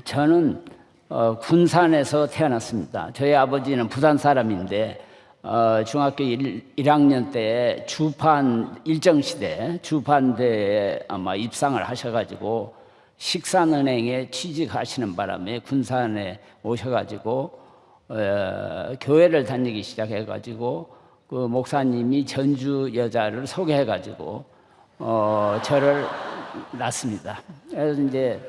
저는 군산에서 태어났습니다. 저희 아버지는 부산 사람인데 중학교 1학년 때 주판 일정시대 주판대에 아마 입상을 하셔가지고 식산은행에 취직하시는 바람에 군산에 오셔가지고 교회를 다니기 시작해가지고 그 목사님이 전주 여자를 소개해가지고 저를 낳습니다. 그래서 이제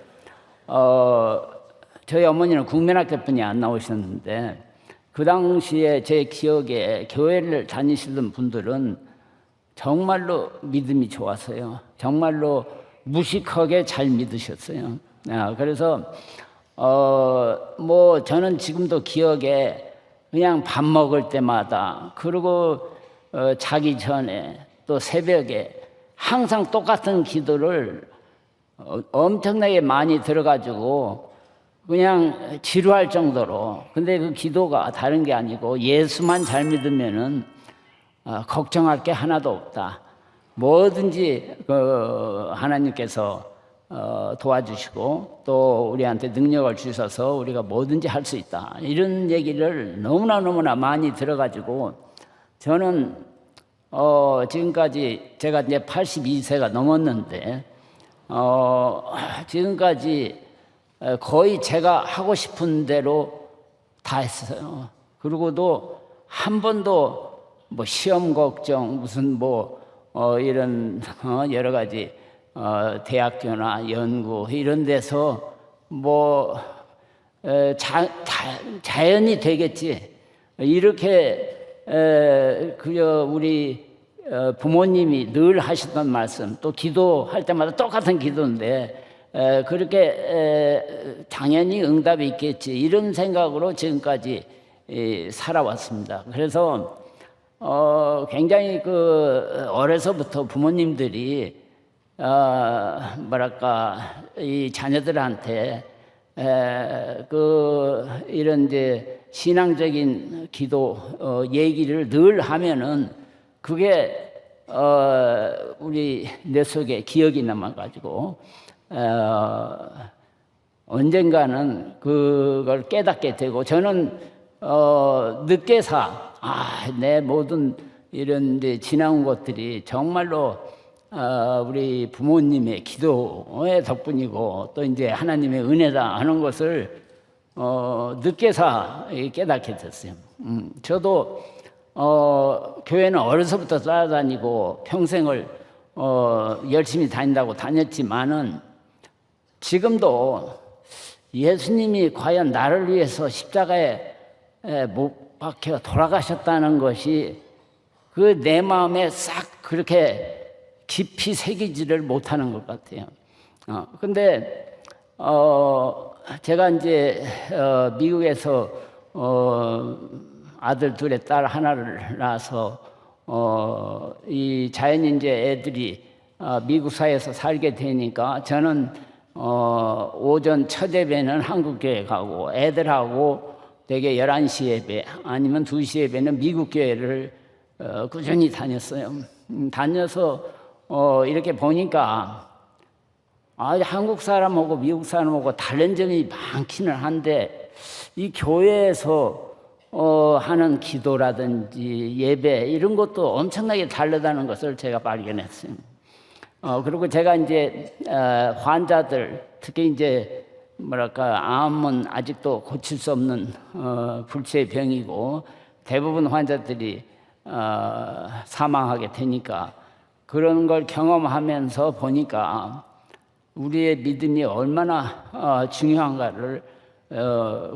저희 어머니는 국민학교뿐이 안 나오셨는데 그 당시에 제 기억에 교회를 다니시던 분들은 정말로 믿음이 좋았어요. 정말로 무식하게 잘 믿으셨어요. 그래서 뭐 저는 지금도 기억에 그냥 밥 먹을 때마다 그리고 자기 전에 또 새벽에 항상 똑같은 기도를 엄청나게 많이 들어가지고 그냥 지루할 정도로. 근데 그 기도가 다른 게 아니고 예수만 잘 믿으면은 걱정할 게 하나도 없다. 뭐든지 하나님께서 도와주시고 또 우리한테 능력을 주셔서 우리가 뭐든지 할 수 있다. 이런 얘기를 너무나 많이 들어가지고 저는 지금까지 제가 이제 82세가 넘었는데 지금까지 거의 제가 하고 싶은 대로 다 했어요. 그리고도 한 번도 뭐 시험 걱정 무슨 이런 여러 가지 대학교나 연구 이런 데서 자연이 되겠지 이렇게 우리 부모님이 늘 하시던 말씀 또 기도할 때마다 똑같은 기도인데 그렇게 당연히 응답이 있겠지 이런 생각으로 지금까지 살아왔습니다. 그래서 굉장히 어려서부터 부모님들이 이 자녀들한테 이런 이제 신앙적인 기도 얘기를 늘 하면은 그게 우리 내 속에 기억이 남아가지고 언젠가는 그걸 깨닫게 되고 저는 늦게서 내 모든 이런 이제 지나온 것들이 정말로 우리 부모님의 기도의 덕분이고 또 이제 하나님의 은혜다 하는 것을 늦게서 깨닫게 됐어요. 저도 교회는 어려서부터 따라다니고 평생을 열심히 다닌다고 다녔지만은 지금도 예수님이 과연 나를 위해서 십자가에 못 박혀 돌아가셨다는 것이 그 내 마음에 싹 그렇게 깊이 새기지를 못하는 것 같아요. 근데 제가 이제 미국에서 아들 둘에 딸 하나를 낳아서 이 자연히 이제 애들이 미국 사회에서 살게 되니까 저는 오전 첫 예배는 한국교회 가고 애들하고 되게 11시 예배 아니면 2시 예배는 미국 교회를 꾸준히 다녔어요. 다녀서 이렇게 보니까 한국 사람하고 미국 사람하고 다른 점이 많기는 한데 이 교회에서 하는 기도라든지 예배 이런 것도 엄청나게 다르다는 것을 제가 발견했어요. 그리고 제가 이제 환자들 특히 이제 암은 아직도 고칠 수 없는 불치의 병이고 대부분 환자들이 사망하게 되니까 그런 걸 경험하면서 보니까 우리의 믿음이 얼마나 중요한가를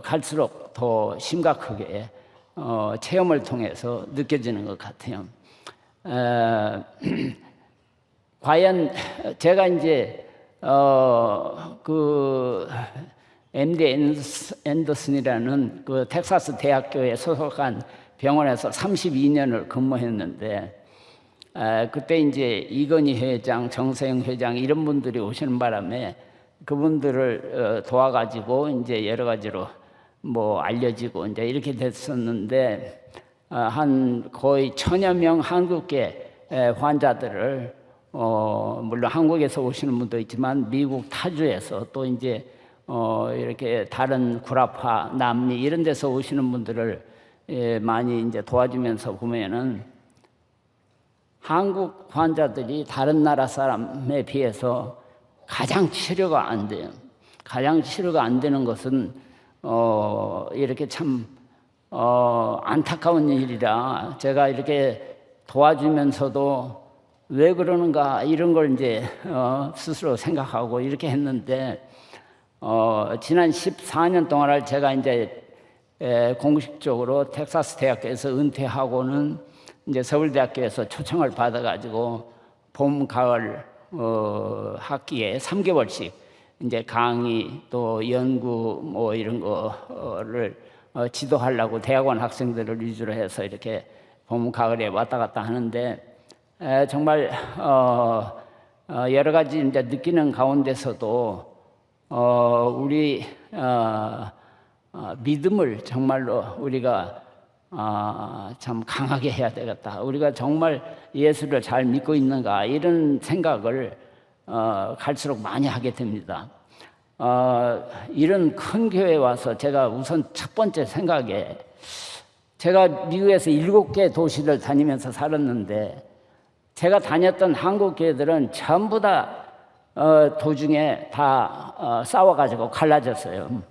갈수록 더 심각하게 체험을 통해서 느껴지는 것 같아요. 과연 제가 이제 MD 앤더슨이라는 그 텍사스 대학교에 소속한 병원에서 32년을 근무했는데 그때 이제 이건희 회장, 정세영 회장 이런 분들이 오시는 바람에 그분들을 도와가지고 이제 여러 가지로 알려지고 이제 이렇게 됐었는데 한 거의 1000여 명 한국계 환자들을 물론 한국에서 오시는 분도 있지만 미국 타주에서 또 이제 이렇게 다른 구라파, 남미 이런 데서 오시는 분들을 많이 이제 도와주면서 보면은 한국 환자들이 다른 나라 사람에 비해서 가장 치료가 안 돼요. 가장 치료가 안 되는 것은 이렇게 참 안타까운 일이라 제가 이렇게 도와주면서도 왜 그러는가 이런 걸 이제 스스로 생각하고 이렇게 했는데 지난 14년 동안을 제가 이제 공식적으로 텍사스 대학교에서 은퇴하고는 이제 서울대학교에서 초청을 받아가지고 봄, 가을 학기에 3개월씩 이제 강의 또 연구 뭐 이런 거를 지도하려고 대학원 학생들을 위주로 해서 이렇게 봄, 가을에 왔다 갔다 하는데 정말 여러 가지 이제 느끼는 가운데서도 우리 믿음을 정말로 우리가 참 강하게 해야 되겠다. 우리가 정말 예수를 잘 믿고 있는가 이런 생각을 갈수록 많이 하게 됩니다. 이런 큰 교회에 와서 제가 우선 첫 번째 생각에 제가 미국에서 7개 도시를 다니면서 살았는데 제가 다녔던 한국 교회들은 전부 다 도중에 다 싸워가지고 갈라졌어요.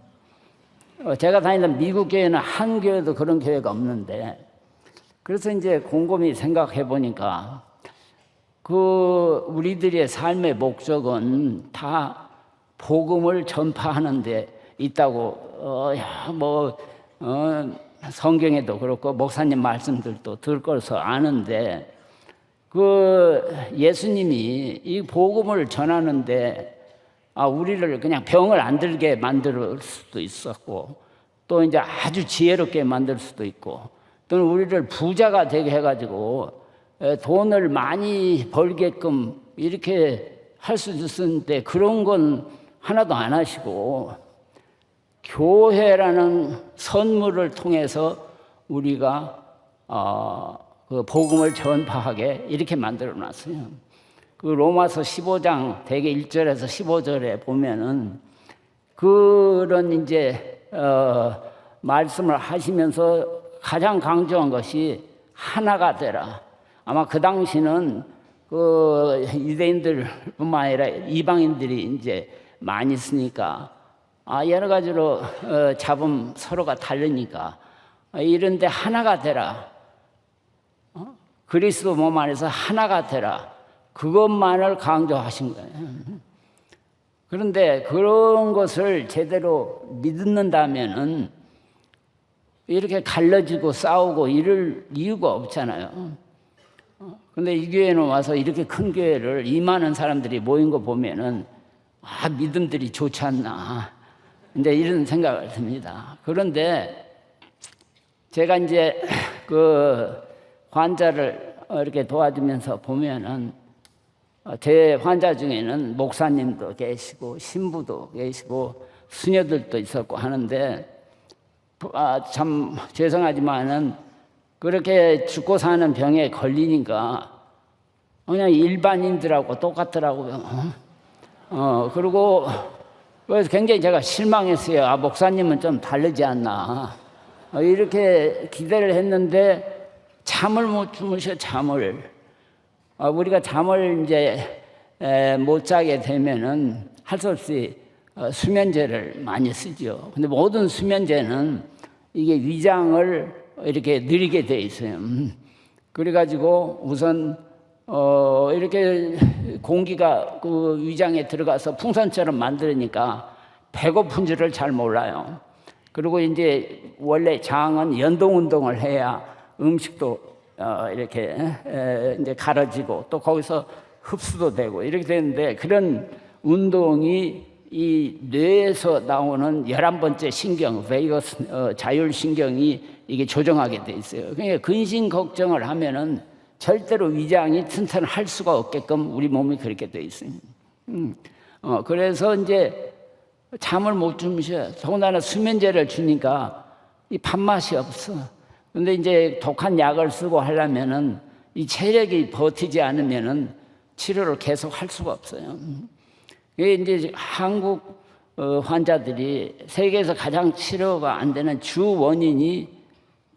제가 다니던 미국 교회는 한 교회도 그런 교회가 없는데 그래서 이제 곰곰이 생각해 보니까 우리들의 삶의 목적은 다 복음을 전파하는 데 있다고 성경에도 그렇고 목사님 말씀들도 들고서 아는데 예수님이 이 복음을 전하는데 우리를 그냥 병을 안 들게 만들 수도 있었고 또 이제 아주 지혜롭게 만들 수도 있고 또는 우리를 부자가 되게 해가지고 돈을 많이 벌게끔 이렇게 할 수도 있었는데 그런 건 하나도 안 하시고 교회라는 선물을 통해서 우리가 그 복음을 전파하게 이렇게 만들어 놨어요. 그 로마서 15장 대개 1절에서 15절에 보면은 그런 이제 말씀을 하시면서 가장 강조한 것이 하나가 되라. 아마 그 당시는 그 유대인들뿐만 아니라 이방인들이 이제 많이 쓰니까 여러 가지로 잡음 서로가 다르니까 이런데 하나가 되라. 그리스도 몸 안에서 하나가 되라. 그것만을 강조하신 거예요. 그런데 그런 것을 제대로 믿는다면은 이렇게 갈라지고 싸우고 이럴 이유가 없잖아요. 그런데 이 교회는 와서 이렇게 큰 교회를 이 많은 사람들이 모인 거 보면은 믿음들이 좋지 않나. 이제 이런 생각을 듭니다. 그런데 제가 이제 그 환자를 이렇게 도와주면서 보면은 제 환자 중에는 목사님도 계시고 신부도 계시고 수녀들도 있었고 하는데 참 죄송하지만은 그렇게 죽고 사는 병에 걸리니까 그냥 일반인들하고 똑같더라고요. 그리고 그래서 굉장히 제가 실망했어요. 목사님은 좀 다르지 않나. 이렇게 기대를 했는데 잠을 못 주무셔, 잠을. 우리가 잠을 이제 못 자게 되면은 할 수 없이 수면제를 많이 쓰죠. 근데 모든 수면제는 이게 위장을 이렇게 느리게 돼 있어요. 그래가지고 우선 이렇게 공기가 그 위장에 들어가서 풍선처럼 만들으니까 배고픈 줄을 잘 몰라요. 그리고 이제 원래 장은 연동 운동을 해야 음식도 이렇게 이제 갈아지고 또 거기서 흡수도 되고 이렇게 되는데 그런 운동이 이 뇌에서 나오는 11번째 신경, 베이거스 자율신경이 이게 조정하게 돼 있어요. 그러니까 근심 걱정을 하면은 절대로 위장이 튼튼할 수가 없게끔 우리 몸이 그렇게 돼 있어요. 그래서 이제 잠을 못 주무셔. 더군다나 수면제를 주니까 이 밥맛이 없어. 근데 이제 독한 약을 쓰고 하려면은 이 체력이 버티지 않으면은 치료를 계속 할 수가 없어요. 이게 이제 한국 환자들이 세계에서 가장 치료가 안 되는 주 원인이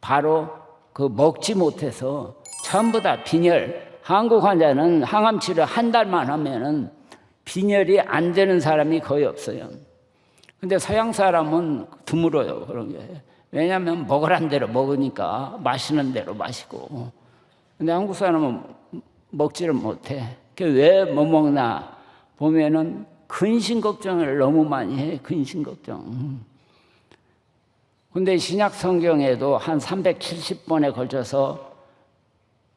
바로 그 먹지 못해서 전부 다 빈혈. 한국 환자는 항암 치료 한 달만 하면은 빈혈이 안 되는 사람이 거의 없어요. 근데 서양 사람은 드물어요, 그런 게. 왜냐하면 먹으란 대로 먹으니까 마시는 대로 마시고. 근데 한국 사람은 먹지를 못해. 왜 못 먹나 보면은 근심 걱정을 너무 많이 해, 근심 걱정. 근데 신약 성경에도 한 370번에 걸쳐서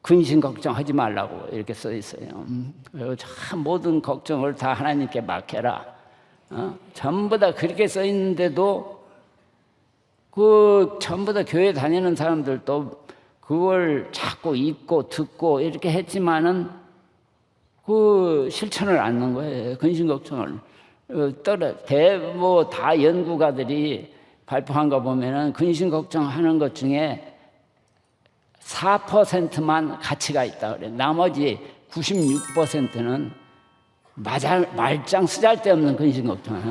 근심 걱정하지 말라고 이렇게 써 있어요. 그리고 참 모든 걱정을 다 하나님께 맡겨라. 전부 다 그렇게 써 있는데도 그 전부 다 교회 다니는 사람들도 그걸 자꾸 읽고 듣고 이렇게 했지만은 그 실천을 안 하는 거예요. 근심 걱정을 뭐 다 연구가들이 발표한 거 보면은 근심 걱정하는 것 중에 4%만 가치가 있다 그래. 나머지 96%는 말짱 쓰잘데없는 근심 걱정.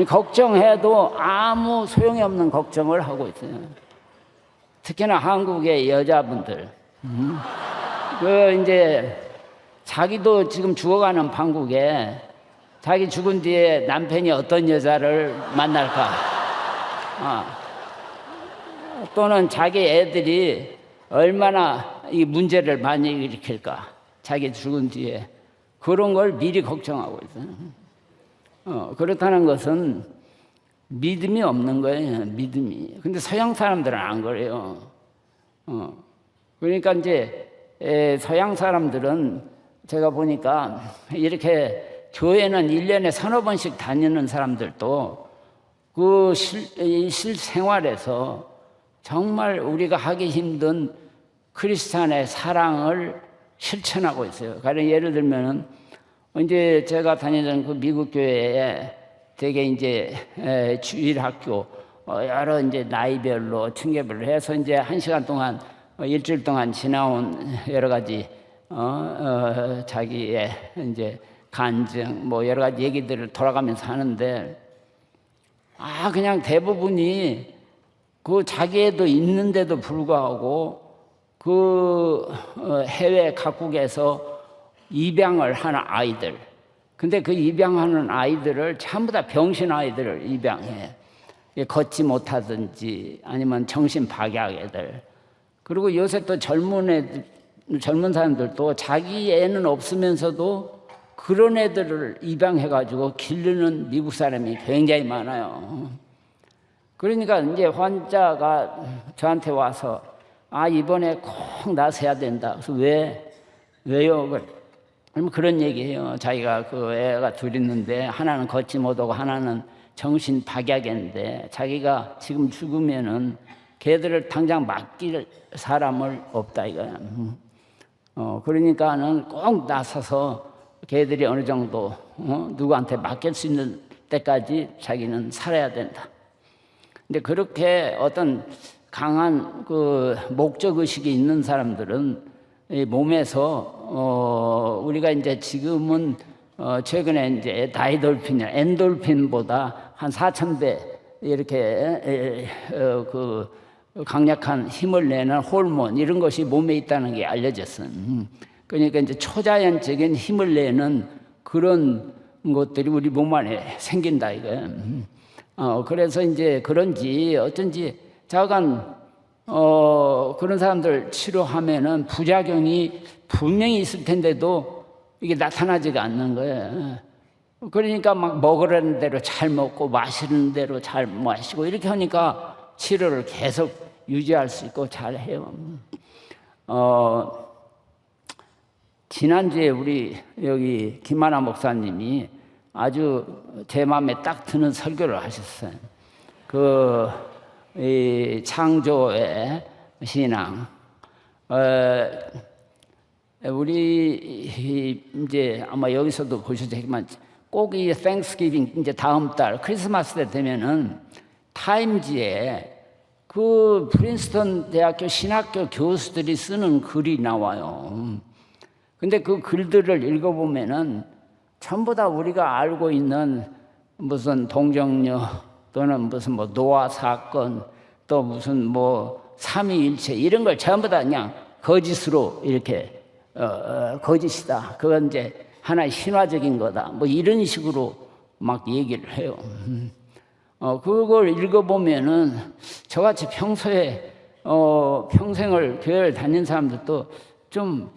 걱정해도 아무 소용이 없는 걱정을 하고 있어요. 특히나 한국의 여자분들. 이제 자기도 지금 죽어가는 판국에 자기 죽은 뒤에 남편이 어떤 여자를 만날까? 또는 자기 애들이 얼마나 이 문제를 많이 일으킬까? 자기 죽은 뒤에 그런 걸 미리 걱정하고 있어요. 그렇다는 것은 믿음이 없는 거예요. 믿음이. 근데 서양 사람들은 안 그래요. 그러니까 이제 서양 사람들은 제가 보니까 이렇게 교회는 1년에 서너 번씩 다니는 사람들도 그 실생활에서 정말 우리가 하기 힘든 크리스찬의 사랑을 실천하고 있어요. 가령 예를 들면은 이제 제가 다니던 그 미국 교회에 되게 이제 주일학교 여러 이제 나이별로 층계별로 해서 이제 1시간 동안 일주일 동안 지나온 여러 가지 자기의 이제 간증 뭐 여러 가지 얘기들을 돌아가면서 하는데 그냥 대부분이 그 자기애도 있는데도 불구하고 그 해외 각국에서 입양을 하는 아이들. 근데 그 입양하는 아이들을 전부 다 병신 아이들을 입양해. 걷지 못하든지 아니면 정신 박약 애들. 그리고 요새 또 젊은 사람들도 자기 애는 없으면서도 그런 애들을 입양해가지고 기르는 미국 사람이 굉장히 많아요. 그러니까 이제 환자가 저한테 와서 이번에 꼭 나서야 된다. 그래서 왜요? 그러면 그런 얘기해요. 자기가 그 애가 둘 있는데 하나는 걷지 못하고 하나는 정신 박약인데 자기가 지금 죽으면은 걔들을 당장 맡길 사람을 없다 이거야. 그러니까는 꼭 나서서 걔들이 어느 정도 누구한테 맡길 수 있는 때까지 자기는 살아야 된다. 근데 그렇게 어떤 강한 그 목적 의식이 있는 사람들은 이 몸에서 우리가 이제 지금은 최근에 이제 엔돌핀보다 한 4,000배 이렇게 그 강력한 힘을 내는 호르몬 이런 것이 몸에 있다는 게 알려졌어요. 그러니까 이제 초자연적인 힘을 내는 그런 것들이 우리 몸 안에 생긴다 이거예요. 그래서 이제 그런지 어쩐지 자간 그런 사람들 치료하면은 부작용이 분명히 있을 텐데도 이게 나타나지가 않는 거예요. 그러니까 막 먹으라는 대로 잘 먹고 마시는 대로 잘 마시고 이렇게 하니까 치료를 계속 유지할 수 있고 잘 해요. 지난주에 우리 여기 김하나 목사님이 아주 제 마음에 딱 드는 설교를 하셨어요. 이 창조의 신앙. 우리 이제 아마 여기서도 보셨지만 꼭 이 Thanksgiving 이제 다음 달 크리스마스 때 되면은 타임지에 그 프린스턴 대학교 신학교 교수들이 쓰는 글이 나와요. 근데 그 글들을 읽어보면은 전부 다 우리가 알고 있는 무슨 동정녀 또는 무슨 뭐 노아 사건 또 무슨 뭐 삼위일체 이런 걸 전부 다 그냥 거짓으로 이렇게 거짓이다. 그건 이제 하나의 신화적인 거다. 뭐 이런 식으로 막 얘기를 해요. 그걸 읽어보면은 저같이 평소에 평생을 교회를 다닌 사람들도 좀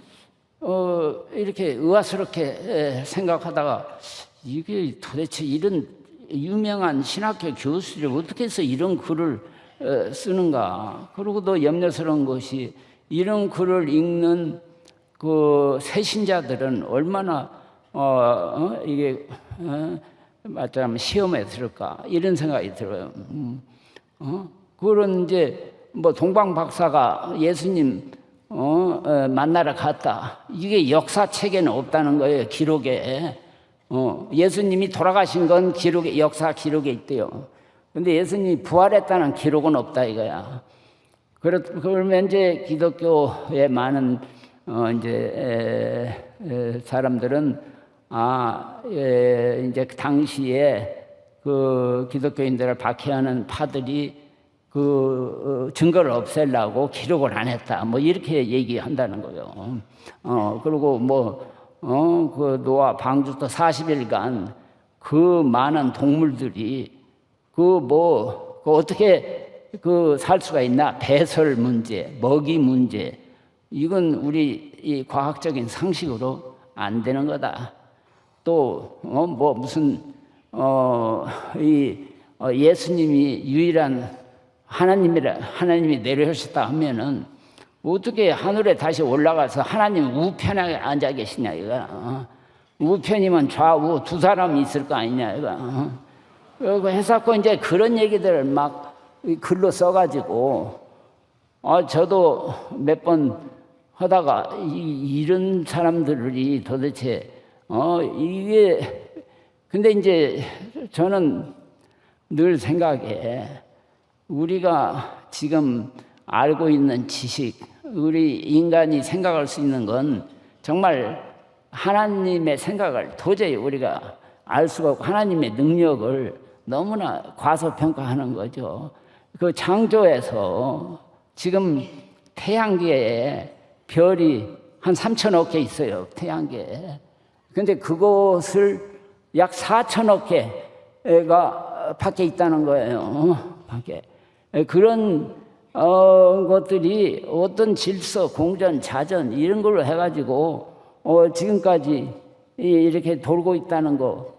이렇게 의아스럽게 생각하다가 이게 도대체 이런 유명한 신학교 교수들이 어떻게 해서 이런 글을 쓰는가. 그리고 또 염려스러운 것이 이런 글을 읽는 그 새신자들은 얼마나 이게 말하자면 시험에 들을까 이런 생각이 들어요. 그런 이제 뭐 동방 박사가 예수님 만나러 갔다. 이게 역사책에는 없다는 거예요. 기록에. 예수님이 돌아가신 건 기록에 역사 기록에 있대요. 근데 예수님이 부활했다는 기록은 없다 이거야. 그러면 이제 기독교의 많은 이제 사람들은 이제 그 당시에 그 기독교인들을 박해하는 파들이 그 증거를 없애려고 기록을 안 했다. 뭐 이렇게 얘기한다는 거예요. 그리고 그 노아 방주도 40일간 그 많은 동물들이 그 어떻게 그 살 수가 있나? 배설 문제, 먹이 문제. 이건 우리 이 과학적인 상식으로 안 되는 거다. 또 무슨 예수님이 유일한 하나님이 내려오셨다 하면은 어떻게 하늘에 다시 올라가서 하나님 우편에 앉아 계시냐 이거. 우편이면 좌우 두 사람이 있을 거 아니냐 이거. 해서 이제 그런 얘기들을 막 글로 써가지고 저도 몇 번 하다가 이런 사람들이 도대체 이게 근데 이제 저는 늘 생각해 우리가 지금 알고 있는 지식, 우리 인간이 생각할 수 있는 건 정말 하나님의 생각을 도저히 우리가 알 수가 없고 하나님의 능력을 너무나 과소평가하는 거죠. 그 창조에서 지금 태양계에 별이 한 3천억 개 있어요. 태양계에. 근데 그것을 약 4천억 개가 밖에 있다는 거예요. 밖에. 그런 것들이 어떤 질서, 공전, 자전 이런 걸로 해가지고 지금까지 이렇게 돌고 있다는 거.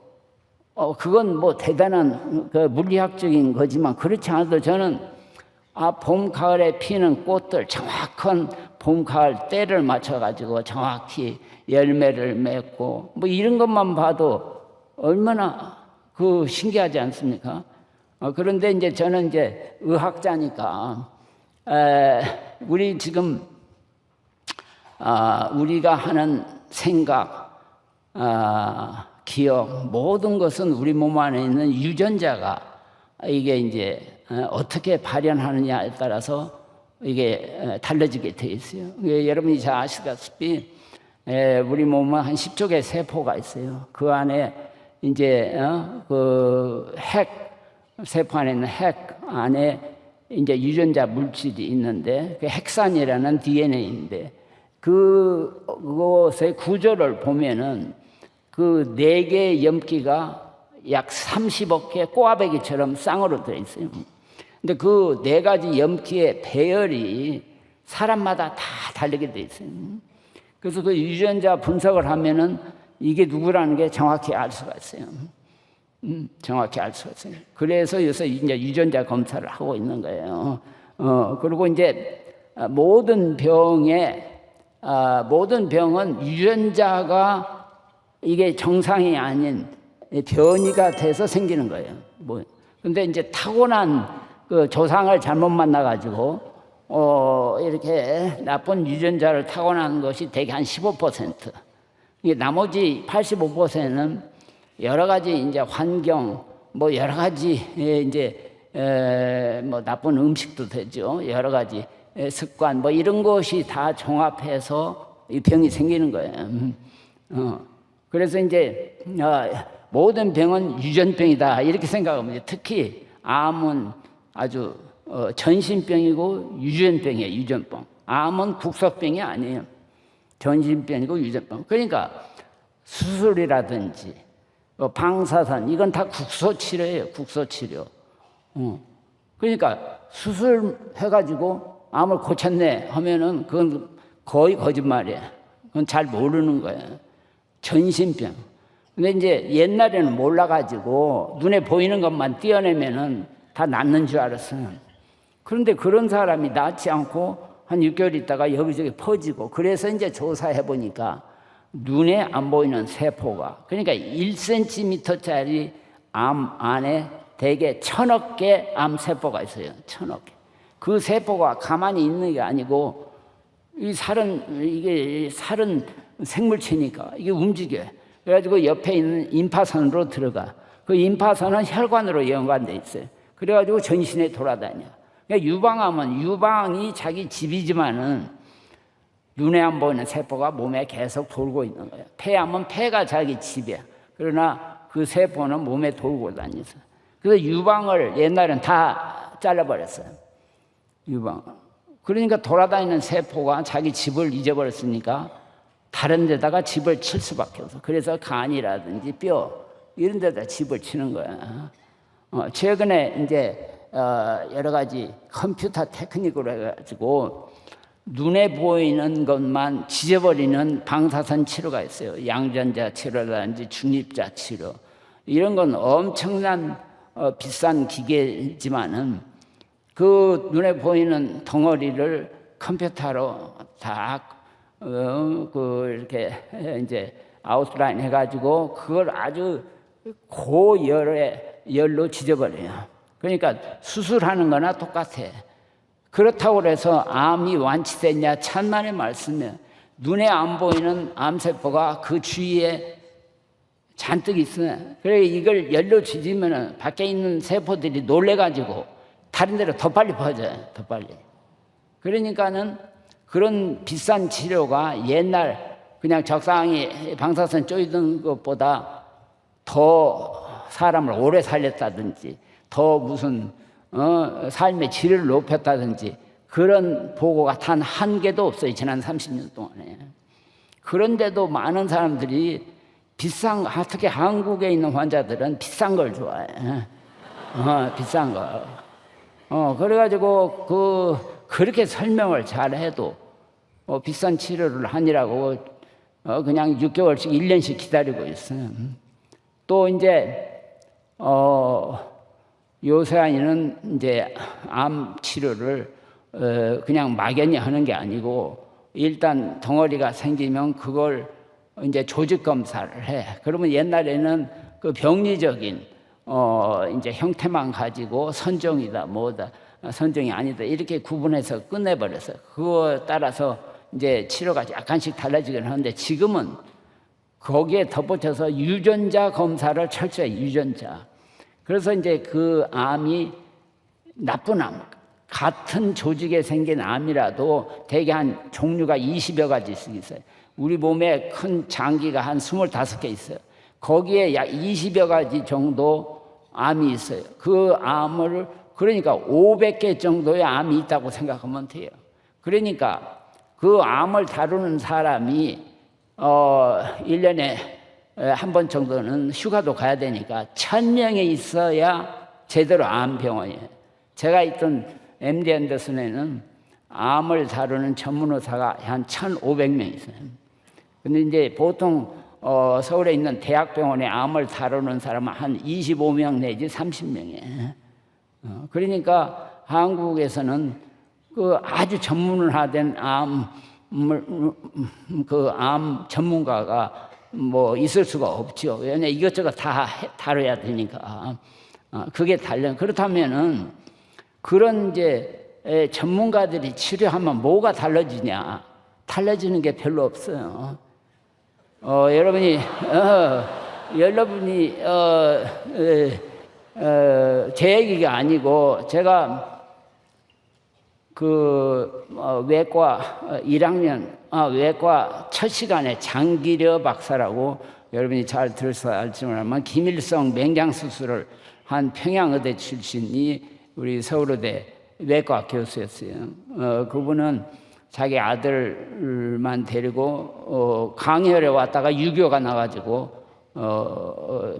그건 뭐 대단한 그 물리학적인 거지만 그렇지 않아도 저는 봄, 가을에 피는 꽃들 정확한 봄, 가을 때를 맞춰가지고 정확히 열매를 맺고 뭐 이런 것만 봐도 얼마나 그 신기하지 않습니까? 그런데 이제 저는 이제 의학자니까 우리 지금 우리가 하는 생각, 기억 모든 것은 우리 몸 안에 있는 유전자가 이게 이제 어떻게 발현하느냐에 따라서 이게 달라지게 돼 있어요. 여러분이 잘 아시다시피 우리 몸은 한 10조 개의 세포가 있어요. 그 안에 이제 그 세포 안에 있는 핵 안에 이제 유전자 물질이 있는데 그 핵산이라는 DNA인데 그것의 구조를 보면은 그 4개의 염기가 약 30억 개 꼬아배기처럼 쌍으로 되어 있어요. 근데 그 4가지 염기의 배열이 사람마다 다 다르게 되어 있어요. 그래서 그 유전자 분석을 하면은 이게 누구라는 게 정확히 알 수가 있어요. 정확히 알 수가 있어요. 그래서 요새 이제 유전자 검사를 하고 있는 거예요. 그리고 이제 모든 병은 유전자가 이게 정상이 아닌 변이가 돼서 생기는 거예요. 근데 이제 타고난 그 조상을 잘못 만나가지고 이렇게 나쁜 유전자를 타고난 것이 대개 한 15%. 이게 나머지 85%는 여러 가지 이제 환경, 뭐 여러 가지 이제 뭐 나쁜 음식도 되죠. 여러 가지 습관, 뭐 이런 것이 다 종합해서 이 병이 생기는 거예요. 그래서 이제 모든 병은 유전병이다 이렇게 생각하면 특히 암은 아주 전신병이고 유전병이에요. 유전병. 암은 국소병이 아니에요. 전신병이고 유전병. 그러니까 수술이라든지 방사선 이건 다 국소치료예요. 국소치료. 그러니까 수술해가지고 암을 고쳤네 하면은 그건 거의 거짓말이에요. 그건 잘 모르는 거예요. 전신병. 근데 이제 옛날에는 몰라가지고 눈에 보이는 것만 떼어내면은 다 낫는 줄 알았어요. 그런데 그런 사람이 낫지 않고 한 6개월 있다가 여기저기 퍼지고 그래서 이제 조사해 보니까 눈에 안 보이는 세포가 그러니까 1cm짜리 암 안에 대개 1000억 개 암세포가 있어요. 1000억 개. 그 세포가 가만히 있는 게 아니고 이게 살은 생물체니까 이게 움직여요. 그래가지고 옆에 있는 임파선으로 들어가. 그 임파선은 혈관으로 연관돼 있어요. 그래가지고 전신에 돌아다녀. 그러니까 유방암은 유방이 자기 집이지만은 눈에 안 보이는 세포가 몸에 계속 돌고 있는 거예요. 폐암은 폐가 자기 집이야. 그러나 그 세포는 몸에 돌고 다니서. 그래서 유방을 옛날엔 다 잘라버렸어요. 유방. 그러니까 돌아다니는 세포가 자기 집을 잊어버렸으니까 다른 데다가 집을 칠 수밖에 없어. 그래서 간이라든지 뼈 이런 데다 집을 치는 거야. 최근에 이제 여러 가지 컴퓨터 테크닉으로 해가지고 눈에 보이는 것만 지져버리는 방사선 치료가 있어요. 양전자 치료라든지 중입자 치료 이런 건 엄청난 비싼 기계지만은 그 눈에 보이는 덩어리를 컴퓨터로 다 이렇게 이제 아웃라인 해가지고 그걸 아주 고열로 지져버려요. 그러니까 수술하는 거나 똑같아. 그렇다고 해서 암이 완치됐냐? 천만의 말씀이에요. 눈에 안 보이는 암세포가 그 주위에 잔뜩 있어요. 그래 이걸 열로 지지면 밖에 있는 세포들이 놀래가지고 다른 데로 더 빨리 퍼져요. 더 빨리. 그러니까는 그런 비싼 치료가 옛날 그냥 적당히 방사선 쪼이던 것보다 더 사람을 오래 살렸다든지 더 무슨 삶의 질을 높였다든지 그런 보고가 단 한 개도 없어요. 지난 30년 동안에. 그런데도 많은 사람들이 비싼 특히 한국에 있는 환자들은 비싼 걸 좋아해. 비싼 거. 그래가지고 그렇게 설명을 잘해도 비싼 치료를 하니라고 그냥 6개월씩 1년씩 기다리고 있어요. 또 이제 요새는 이제 암 치료를 그냥 막연히 하는 게 아니고 일단 덩어리가 생기면 그걸 이제 조직 검사를 해. 그러면 옛날에는 그 병리적인 이제 형태만 가지고 선종이다 뭐다 선종이 아니다 이렇게 구분해서 끝내버렸어요. 그거 따라서 이제 치료가 약간씩 달라지긴 하는데 지금은 거기에 덧붙여서 유전자 검사를 철저히 유전자. 그래서 이제 그 암이 나쁜 암, 같은 조직에 생긴 암이라도 대개 한 종류가 20여 가지씩 있어요. 우리 몸에 큰 장기가 한 25개 있어요. 거기에 약 20여 가지 정도 암이 있어요. 그 암을 그러니까 500개 정도의 암이 있다고 생각하면 돼요. 그러니까 그 암을 다루는 사람이 1년에 한 번 정도는 휴가도 가야 되니까 1000명이 있어야 제대로 암병원이에요. 제가 있던 MD 앤더슨에는 암을 다루는 전문 의사가 한 1500명 있어요. 근데 이제 보통 서울에 있는 대학병원에 암을 다루는 사람은 한 25명 내지 30명이에요. 그러니까 한국에서는 그 아주 전문화된 암 전문가가 뭐 있을 수가 없죠. 왜냐 이것저것 다 다뤄야 되니까. 그게 그렇다면은 그런 이제 전문가들이 치료하면 뭐가 달라지냐? 달라지는 게 별로 없어요. 여러분이 제 얘기가 아니고 제가 외과 1학년 외과 첫 시간에 장기려 박사라고 여러분이 잘 들어서 알지만 김일성 맹장 수술을 한 평양의대 출신이 우리 서울의대 외과 교수였어요. 그분은 자기 아들만 데리고 강혈에 왔다가 6.25가 나가지고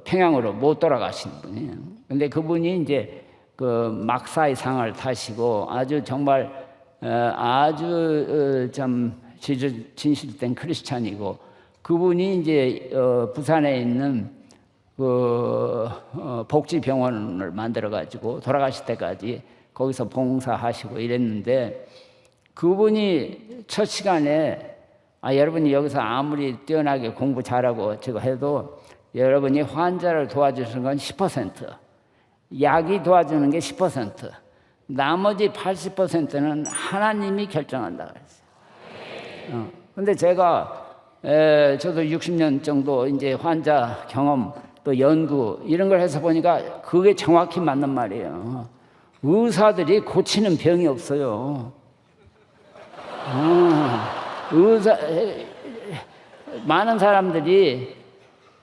평양으로 못 돌아가신 분이에요. 근데 그분이 이제 그 막사의 상을 타시고 아주 정말 아주 좀 진실된 크리스찬이고, 그분이 이제 부산에 있는 그 복지병원을 만들어 가지고 돌아가실 때까지 거기서 봉사하시고 이랬는데, 그분이 첫 시간에 여러분이 여기서 아무리 뛰어나게 공부 잘하고 저거 해도 여러분이 환자를 도와주시는 건 10%, 약이 도와주는 게 10%, 나머지 80%는 하나님이 결정한다 그랬어요. 근데 제가 저도 60년 정도 이제 환자 경험 또 연구 이런 걸 해서 보니까 그게 정확히 맞는 말이에요. 의사들이 고치는 병이 없어요. 많은 사람들이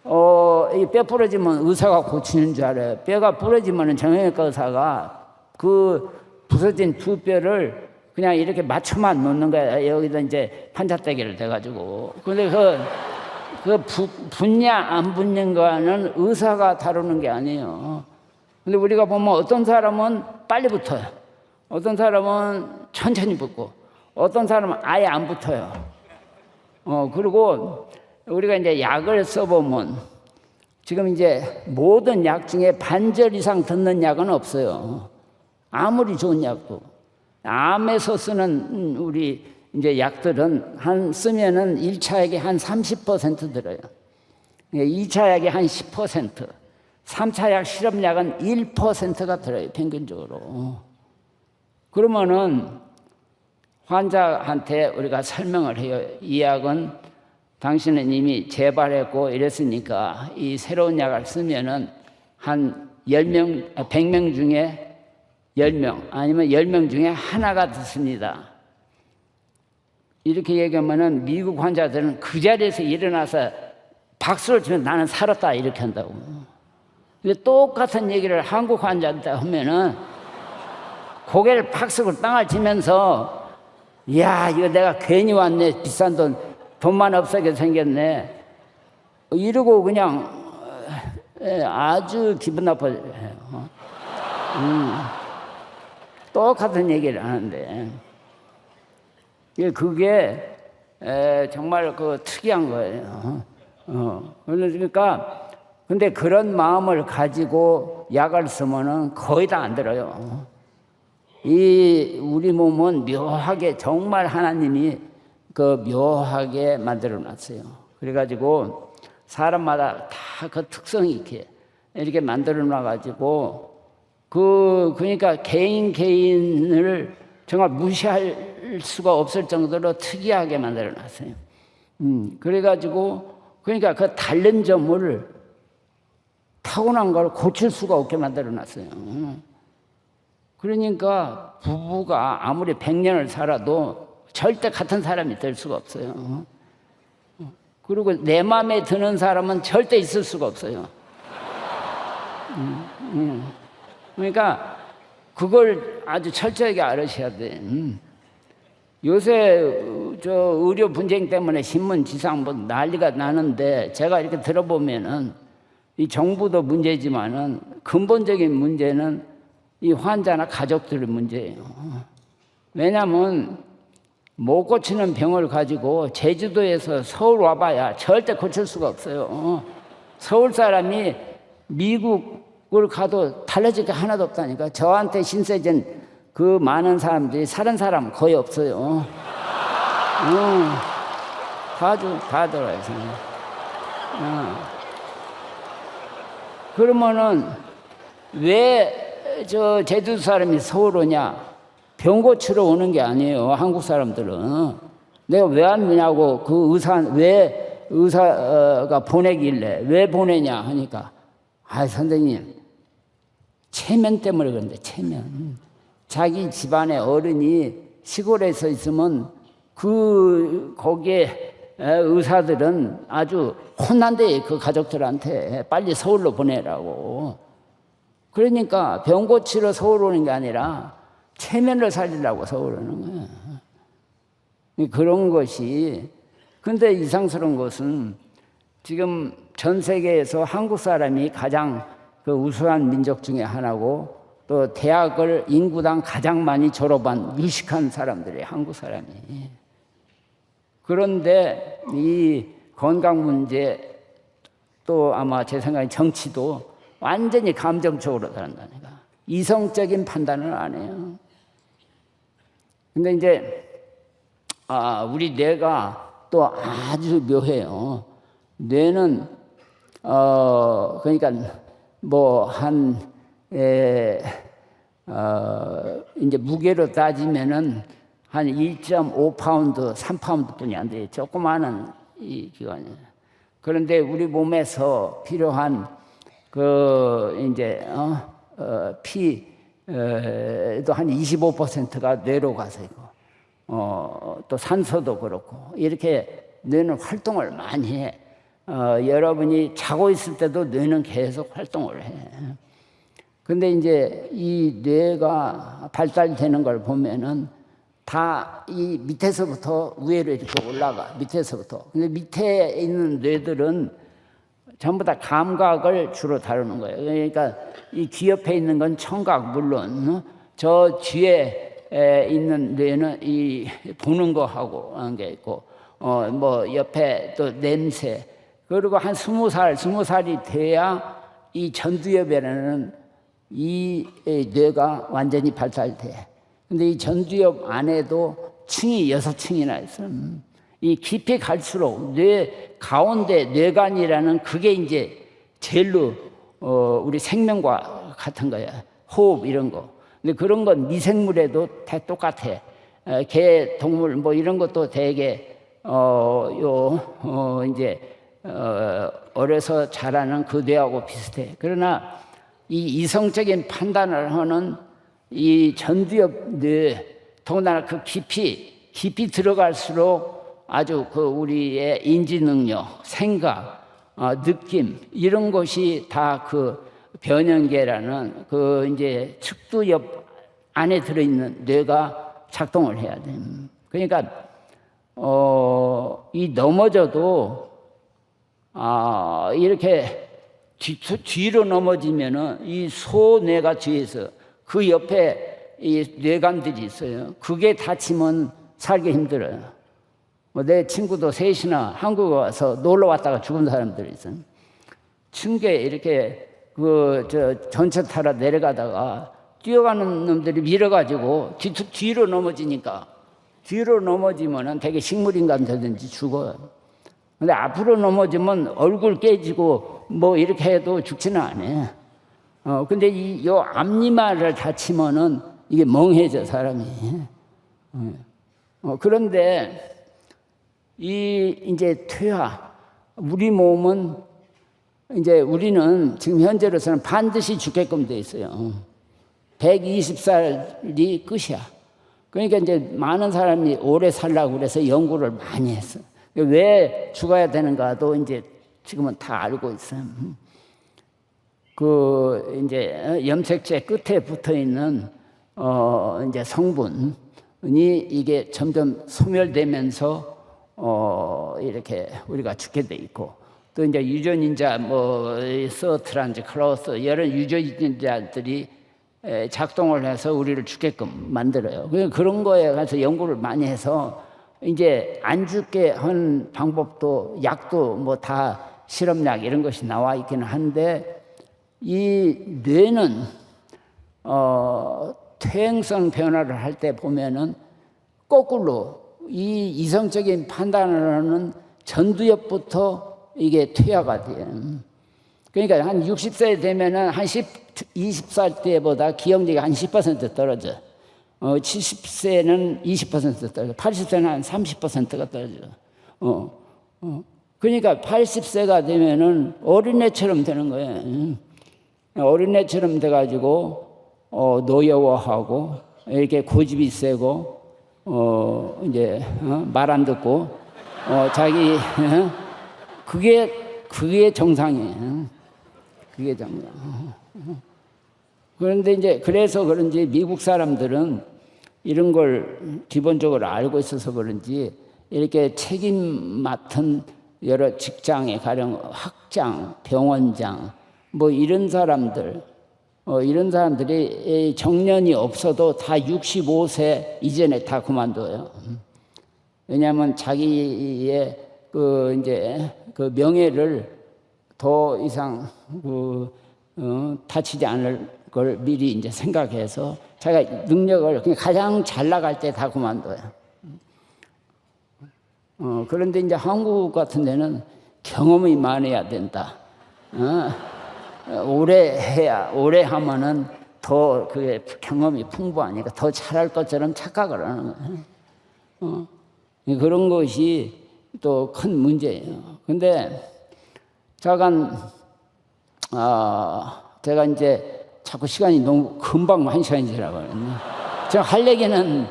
뼈 부러지면 의사가 고치는 줄 알아요. 뼈가 부러지면 정형외과 의사가 그 부서진 두 뼈를 그냥 이렇게 맞춰만 놓는 거야. 여기다 이제 판자대기를 대가지고. 근데 붙냐 안 붙는 거는 의사가 다루는 게 아니에요. 근데 우리가 보면 어떤 사람은 빨리 붙어요. 어떤 사람은 천천히 붙고, 어떤 사람은 아예 안 붙어요. 그리고 우리가 이제 약을 써보면 지금 이제 모든 약 중에 반절 이상 듣는 약은 없어요. 아무리 좋은 약도. 암에서 쓰는 우리 이제 약들은 쓰면은 1차 약이 한 30% 들어요. 2차 약이 한 10%, 3차 약 실험약은 1%가 들어요, 평균적으로. 그러면은 환자한테 우리가 설명을 해요. 이 약은 당신은 이미 재발했고 이랬으니까 이 새로운 약을 쓰면은 한 100명 중에 10명 아니면 10명 중에 하나가 듣습니다. 이렇게 얘기하면은 미국 환자들은 그 자리에서 일어나서 박수를 치면 나는 살았다 이렇게 한다고. 근데 똑같은 얘기를 한국 환자한테 하면은 고개를 박수를 땅을 치면서 야, 이거 내가 괜히 왔네. 비싼 돈만 없어게 생겼네. 이러고 그냥 아주 기분 나빠해요. 똑같은 얘기를 하는데 그게 정말 특이한 거예요. 그러니까 근데 그런 마음을 가지고 약을 쓰면은 거의 다 안 들어요. 우리 몸은 묘하게 정말 하나님이 묘하게 만들어 놨어요. 그래가지고 사람마다 다 그 특성이 이렇게 만들어 놔가지고 그러니까 개인을 정말 무시할 수가 없을 정도로 특이하게 만들어 놨어요. 그래가지고 그러니까 그 다른 점을 타고난 걸 고칠 수가 없게 만들어 놨어요. 그러니까 부부가 아무리 100년을 살아도 절대 같은 사람이 될 수가 없어요. 그리고 내 마음에 드는 사람은 절대 있을 수가 없어요. 그러니까 그걸 아주 철저하게 알으셔야 돼. 요새 의료 분쟁 때문에 신문 지상 난리가 나는데 제가 이렇게 들어보면은 이 정부도 문제지만은 근본적인 문제는 이 환자나 가족들의 문제예요. 왜냐하면 못 고치는 병을 가지고 제주도에서 서울 와봐야 절대 고칠 수가 없어요. 서울 사람이 미국을 가도 달라질 게 하나도 없다니까. 저한테 신세진 그 많은 사람들이 사는 사람 거의 없어요. 다 들어요. 그러면은 왜 제주도 사람이 서울 오냐? 병 고치러 오는 게 아니에요. 한국 사람들은. 내가 왜 안 오냐고 왜 의사가 보내길래 왜 보내냐 하니까 선생님 체면 때문에 그런데 체면. 자기 집안의 어른이 시골에서 있으면 거기에 의사들은 아주 혼난대, 그 가족들한테 빨리 서울로 보내라고. 그러니까 병 고치러 서울 오는 게 아니라 체면을 살리려고 서울 오는 거예요. 그런 것이. 근데 이상스러운 것은 지금 전 세계에서 한국 사람이 가장 그 우수한 민족 중에 하나고, 또 대학을 인구당 가장 많이 졸업한 유식한 사람들이 한국 사람이. 그런데 이 건강 문제, 또 아마 제 생각에 정치도 완전히 감정적으로 다른다니까. 이성적인 판단을 안 해요. 근데 이제 우리 뇌가 또 아주 묘해요. 뇌는 그러니까 뭐 이제 무게로 따지면은 한 1.5파운드, 3파운드뿐이 안 돼요. 조그마한 이 기관이에요. 그런데 우리 몸에서 필요한 이제 피도 한 25%가 뇌로 가서 있고, 또 산소도 그렇고, 이렇게 뇌는 활동을 많이 해. 여러분이 자고 있을 때도 뇌는 계속 활동을 해. 근데 이제 이 뇌가 발달되는 걸 보면은 다 이 밑에서부터 위로 이렇게 올라가, 밑에서부터. 근데 밑에 있는 뇌들은 전부 다 감각을 주로 다루는 거예요. 그러니까 이 귀 옆에 있는 건 청각, 물론 저 뒤에 있는 뇌는 이 보는 거하고 하는 게 있고, 뭐 옆에 또 냄새. 그리고 한 20살이 돼야 이 전두엽이라는 이 뇌가 완전히 발달돼. 근데 이 전두엽 안에도 층이 6층이나 있어요. 이 깊이 갈수록 뇌 가운데 뇌관이라는 그게 이제 제일로 우리 생명과 같은 거야. 호흡 이런 거. 근데 그런 건 미생물에도 다 똑같아. 개, 동물 뭐 이런 것도 되게 이제 어려서 자라는 그 뇌하고 비슷해. 그러나 이 이성적인 판단을 하는 이 전두엽 뇌, 더군다나 그 깊이 들어갈수록 아주 그 우리의 인지 능력, 생각, 느낌 이런 것이 다 그 변연계라는 그 이제 측두엽 안에 들어있는 뇌가 작동을 해야 돼. 그러니까 이 넘어져도 이렇게 뒤로 넘어지면은 이 소뇌가 뒤에서 그 옆에 이 뇌관들이 있어요. 그게 다치면 살기 힘들어요. 내 친구도 셋이나 한국에 와서 놀러 왔다가 죽은 사람들이 있어요. 층계 이렇게 전철 타러 내려가다가 뛰어가는 놈들이 밀어가지고 뒤로 넘어지니까, 뒤로 넘어지면은 되게 식물인간 되든지 죽어요. 근데 앞으로 넘어지면 얼굴 깨지고 뭐 이렇게 해도 죽지는 않아요. 근데 요 앞니마를 다치면은 이게 멍해져, 사람이. 그런데 이제 퇴화, 우리 몸은 이제 우리는 지금 현재로서는 반드시 죽게끔 돼 있어요. 120살이 끝이야. 그러니까 이제 많은 사람이 오래 살라고 그래서 연구를 많이 했어. 왜 죽어야 되는가도 이제 지금은 다 알고 있어요. 이제 염색체 끝에 붙어 있는 이제 성분이 이게 점점 소멸되면서 이렇게 우리가 죽게 돼 있고, 또 이제 유전인자 서트란지 클로스 이런 유전인자들이 작동을 해서 우리를 죽게끔 만들어요. 그런 거에 가서 연구를 많이 해서 이제 안 죽게 한 방법도, 약도 뭐 다 실험약 이런 것이 나와 있기는 한데, 이 뇌는 퇴행성 변화를 할 때 보면은 거꾸로 이 이성적인 판단을 하는 전두엽부터 이게 퇴화가 돼요. 그러니까 한 60세 되면은 한 20살 때보다 기억력이 한 10% 떨어져. 70세는 20% 떨어져. 80세는 한 30%가 떨어져. 그러니까 80세가 되면은 어린애처럼 되는 거예요. 어린애처럼 돼가지고 노여워하고 이렇게 고집이 세고 이제 말 안 듣고 자기 그게 정상이에요. 그게 정상. 그런데 이제 그래서 그런지 미국 사람들은 이런 걸 기본적으로 알고 있어서 그런지 이렇게 책임 맡은 여러 직장에 가령 학장, 병원장 뭐 이런 사람들 이런 사람들이 정년이 없어도 다 65세 이전에 다 그만둬요. 왜냐하면 자기의 이제 그 명예를 더 이상 다치지 않을 걸 미리 이제 생각해서 자기가 능력을 가장 잘 나갈 때 다 그만둬요. 그런데 이제 한국 같은 데는 경험이 많아야 된다. 오래 하면은 더 그게 경험이 풍부하니까 더 잘할 것처럼 착각을 하는 거예요. 그런 것이 또 큰 문제예요. 근데 잠깐 제가 이제 자꾸 시간이 너무 금방 1시간이 지나가거든요. 제가 할 얘기는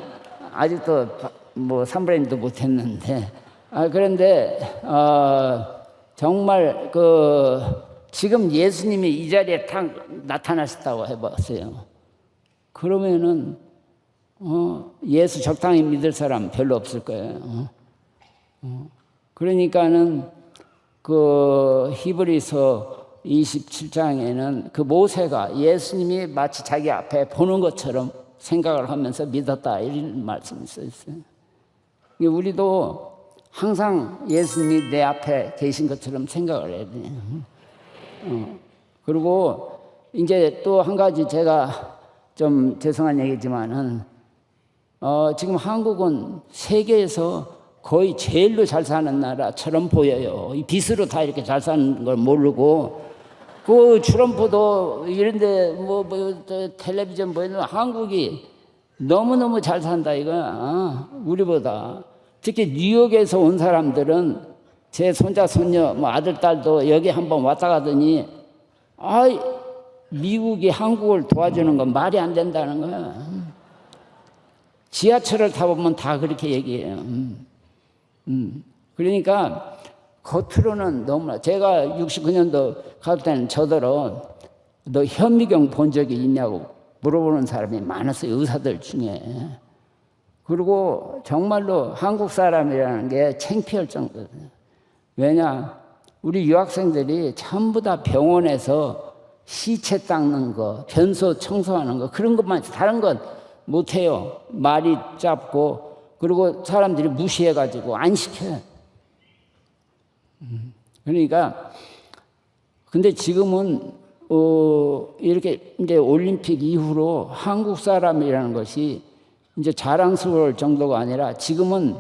아직도 뭐 3분의 1도 못했는데 그런데 정말 지금 예수님이 이 자리에 딱 나타나셨다고 해봤어요. 그러면은 예수 적당히 믿을 사람 별로 없을 거예요. 그러니까는 히브리서 27장에는 그 모세가 예수님이 마치 자기 앞에 보는 것처럼 생각을 하면서 믿었다 이런 말씀이 써 있어요. 우리도 항상 예수님이 내 앞에 계신 것처럼 생각을 해야 돼요. 그리고 이제 또 한 가지 제가 좀 죄송한 얘기지만은 지금 한국은 세계에서 거의 제일로 잘 사는 나라처럼 보여요. 이 빚으로 다 이렇게 잘 사는 걸 모르고 트럼프도 이런데 텔레비전 보이는 한국이 너무너무 잘 산다 이거야. 우리보다. 특히 뉴욕에서 온 사람들은 제 손자 손녀 아들 딸도 여기 한번 왔다 가더니 미국이 한국을 도와주는 건 말이 안 된다는 거야. 지하철을 타보면 다 그렇게 얘기해요. 그러니까 겉으로는 너무나 제가 69년도 갈 때는 저더러 너 현미경 본 적이 있냐고 물어보는 사람이 많았어요. 의사들 중에. 그리고 정말로 한국 사람이라는 게 창피할 정도예요. 왜냐? 우리 유학생들이 전부 다 병원에서 시체 닦는 거, 변소 청소하는 거 그런 것만 다른 건 못해요. 말이 짧고 그리고 사람들이 무시해가지고 안 시켜요. 그러니까 근데 지금은 이렇게 이제 올림픽 이후로 한국 사람이라는 것이 이제 자랑스러울 정도가 아니라 지금은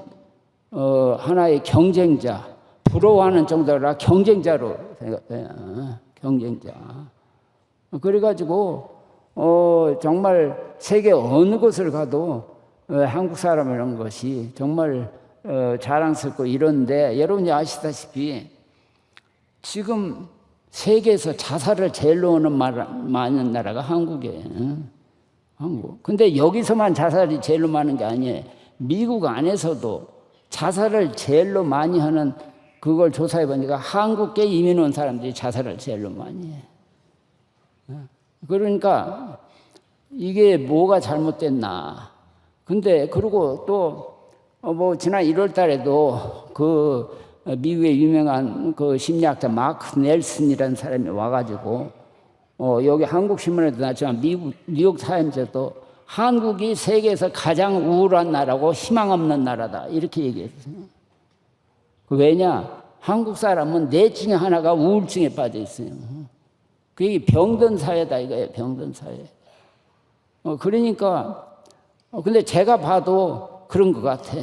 하나의 경쟁자, 부러워하는 정도라 경쟁자로 생각해요. 경쟁자. 그래가지고 정말 세계 어느 곳을 가도 한국 사람이라는 것이 정말 자랑스럽고 이런데 여러분이 아시다시피 지금 세계에서 자살을 제일로 하는 많은 나라가 한국이에요. 한국. 근데 여기서만 자살이 제일로 많은 게 아니에요. 미국 안에서도 자살을 제일로 많이 하는 그걸 조사해 보니까 한국계 이민 온 사람들이 자살을 제일로 많이 해요. 그러니까 이게 뭐가 잘못됐나. 근데 그리고 또 지난 1월 달에도 미국의 유명한 심리학자 마크 넬슨이라는 사람이 와가지고 여기 한국 신문에도 나왔지만 뉴욕 타임즈에도 한국이 세계에서 가장 우울한 나라고 희망 없는 나라다 이렇게 얘기했어요. 왜냐? 한국 사람은 넷 중에 하나가 우울증에 빠져 있어요. 그게 병든 사회다 이거예요. 병든 사회. 그러니까 근데 제가 봐도 그런 것 같아.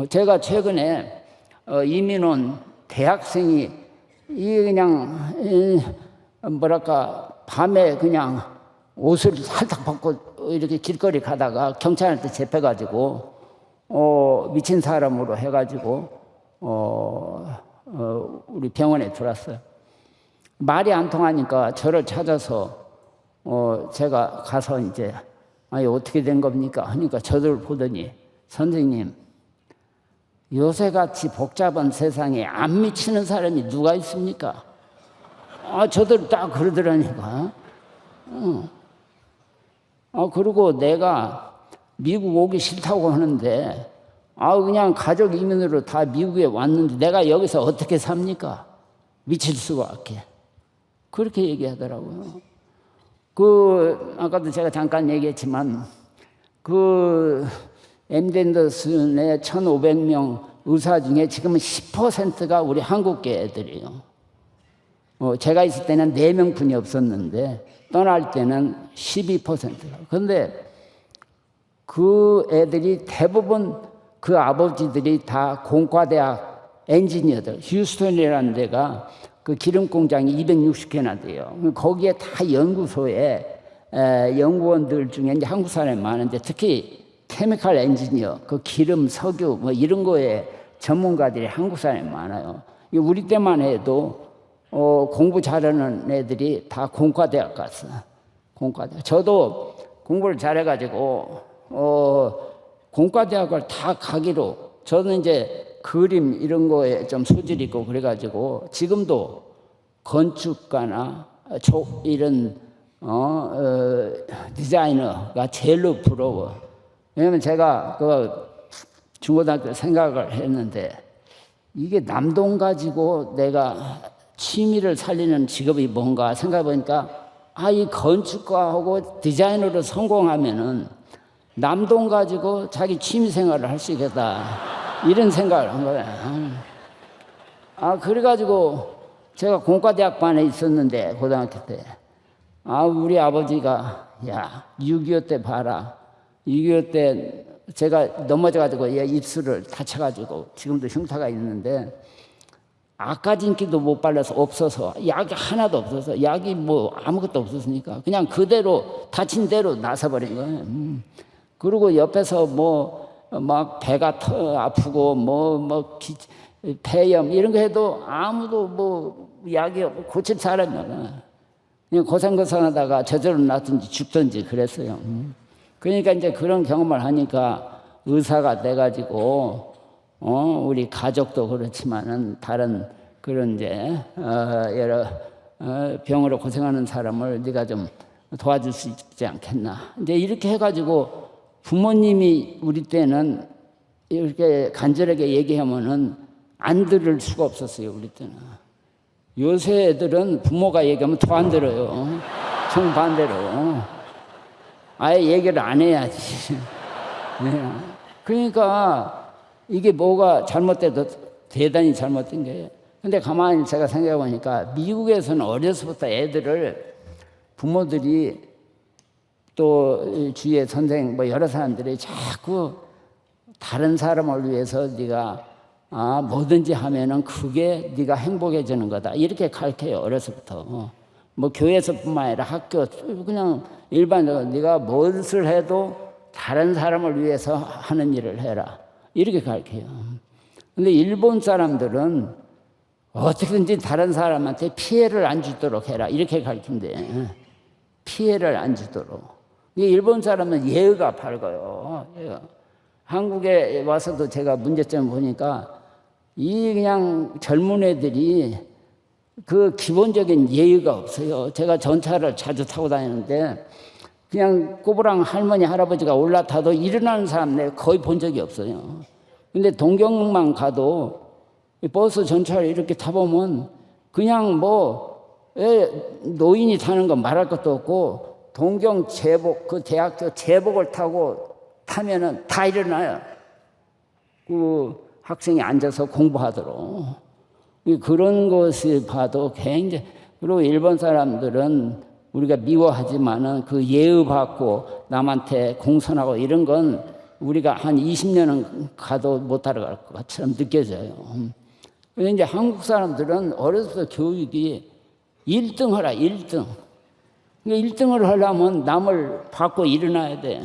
제가 최근에 이민 온 대학생이 그냥 밤에 그냥 옷을 살짝 벗고 이렇게 길거리 가다가 경찰한테 잡혀가지고 미친 사람으로 해가지고 우리 병원에 들어왔어요. 말이 안 통하니까 저를 찾아서 제가 가서 이제 아니 어떻게 된 겁니까? 하니까 저들 보더니 선생님 요새같이 복잡한 세상에 안 미치는 사람이 누가 있습니까? 저들 딱 그러더라니까. 그리고 내가 미국 오기 싫다고 하는데 그냥 가족 이민으로 다 미국에 왔는데 내가 여기서 어떻게 삽니까? 미칠 수가 없게. 그렇게 얘기하더라고요. 아까도 제가 잠깐 얘기했지만 MD 앤더슨의 1,500명 의사 중에 지금은 10%가 우리 한국계 애들이에요. 제가 있을 때는 4명뿐이 없었는데 떠날 때는 12%가. 그런데 그 애들이 대부분 그 아버지들이 다 공과대학 엔지니어들, 휴스턴이라는 데가 그 기름 공장이 260개나 돼요. 거기에 다 연구소에 연구원들 중에 이제 한국 사람이 많은데 특히 케미칼 엔지니어, 그 기름, 석유 뭐 이런 거에 전문가들이 한국 사람이 많아요. 우리 때만 해도 공부 잘하는 애들이 다 공과대학 갔어. 공과대학. 저도 공부를 잘해가지고 공과대학을 다 가기로. 저는 이제 그림 이런 거에 좀 소질이 있고 그래가지고 지금도 건축가나 이런 디자이너가 제일로 부러워. 왜냐면 제가 중고등학교 생각을 했는데 이게 남돈 가지고 내가 취미를 살리는 직업이 뭔가 생각해보니까 이 건축가하고 디자이너로 성공하면은 남돈 가지고 자기 취미 생활을 할 수 있겠다 이런 생각을 한 거야. 그래가지고 제가 공과대학반에 있었는데 고등학교 때 우리 아버지가 6.25 때 봐라. 6.25 때 제가 넘어져가지고 입술을 다쳐가지고 지금도 흉터가 있는데 아까진기도 못 발라서 없어서 약이 하나도 없어서 약이 뭐 아무것도 없었으니까 그냥 그대로 다친 대로 나서버린 거예요. 그리고 옆에서 막 배가 아프고 폐염 이런 거 해도 아무도 약이 없고 고칠 사람이 없나. 그냥 고생하다가 저절로 낫든지 죽든지 그랬어요. 그러니까 이제 그런 경험을 하니까 의사가 돼가지고 우리 가족도 그렇지만은 다른 그런 이제 여러 병으로 고생하는 사람을 네가 좀 도와줄 수 있지 않겠나. 이제 이렇게 해가지고 부모님이 우리 때는 이렇게 간절하게 얘기하면은 안 들을 수가 없었어요. 우리 때는. 요새 애들은 부모가 얘기하면 더 안 들어요. 정반대로. 아예 얘기를 안 해야지. 네. 그러니까 이게 뭐가 잘못돼도 대단히 잘못된 거예요. 근데 가만히 제가 생각해 보니까 미국에서는 어려서부터 애들을 부모들이 또 주위의 선생 여러 사람들이 자꾸 다른 사람을 위해서 네가 뭐든지 하면은 그게 네가 행복해지는 거다 이렇게 가르쳐요. 어려서부터. 교회에서뿐만 아니라 학교 그냥 일반적으로 네가 무엇을 해도 다른 사람을 위해서 하는 일을 해라 이렇게 가르쳐요. 근데 일본 사람들은 어떻게든지 다른 사람한테 피해를 안 주도록 해라 이렇게 가르친대. 피해를 안 주도록. 일본 사람은 예의가 밝아요. 한국에 와서도 제가 문제점을 보니까 그냥 젊은 애들이 그 기본적인 예의가 없어요. 제가 전차를 자주 타고 다니는데 그냥 꼬부랑 할머니 할아버지가 올라타도 일어나는 사람 내가 거의 본 적이 없어요. 근데 동경만 가도 버스 전차를 이렇게 타보면 그냥 노인이 타는 건 말할 것도 없고 동경 제복 그 대학교 제복을 타면은 다 일어나요. 그 학생이 앉아서 공부하도록. 그런 것을 봐도 굉장히. 그리고 일본 사람들은 우리가 미워하지만은 그 예의받고 남한테 공손하고 이런 건 우리가 한 20년은 가도 못 따라갈 것처럼 느껴져요. 그런데 이제 한국 사람들은 어려서 교육이 1등 하라 1등. 1등을 하려면 남을 받고 일어나야 돼.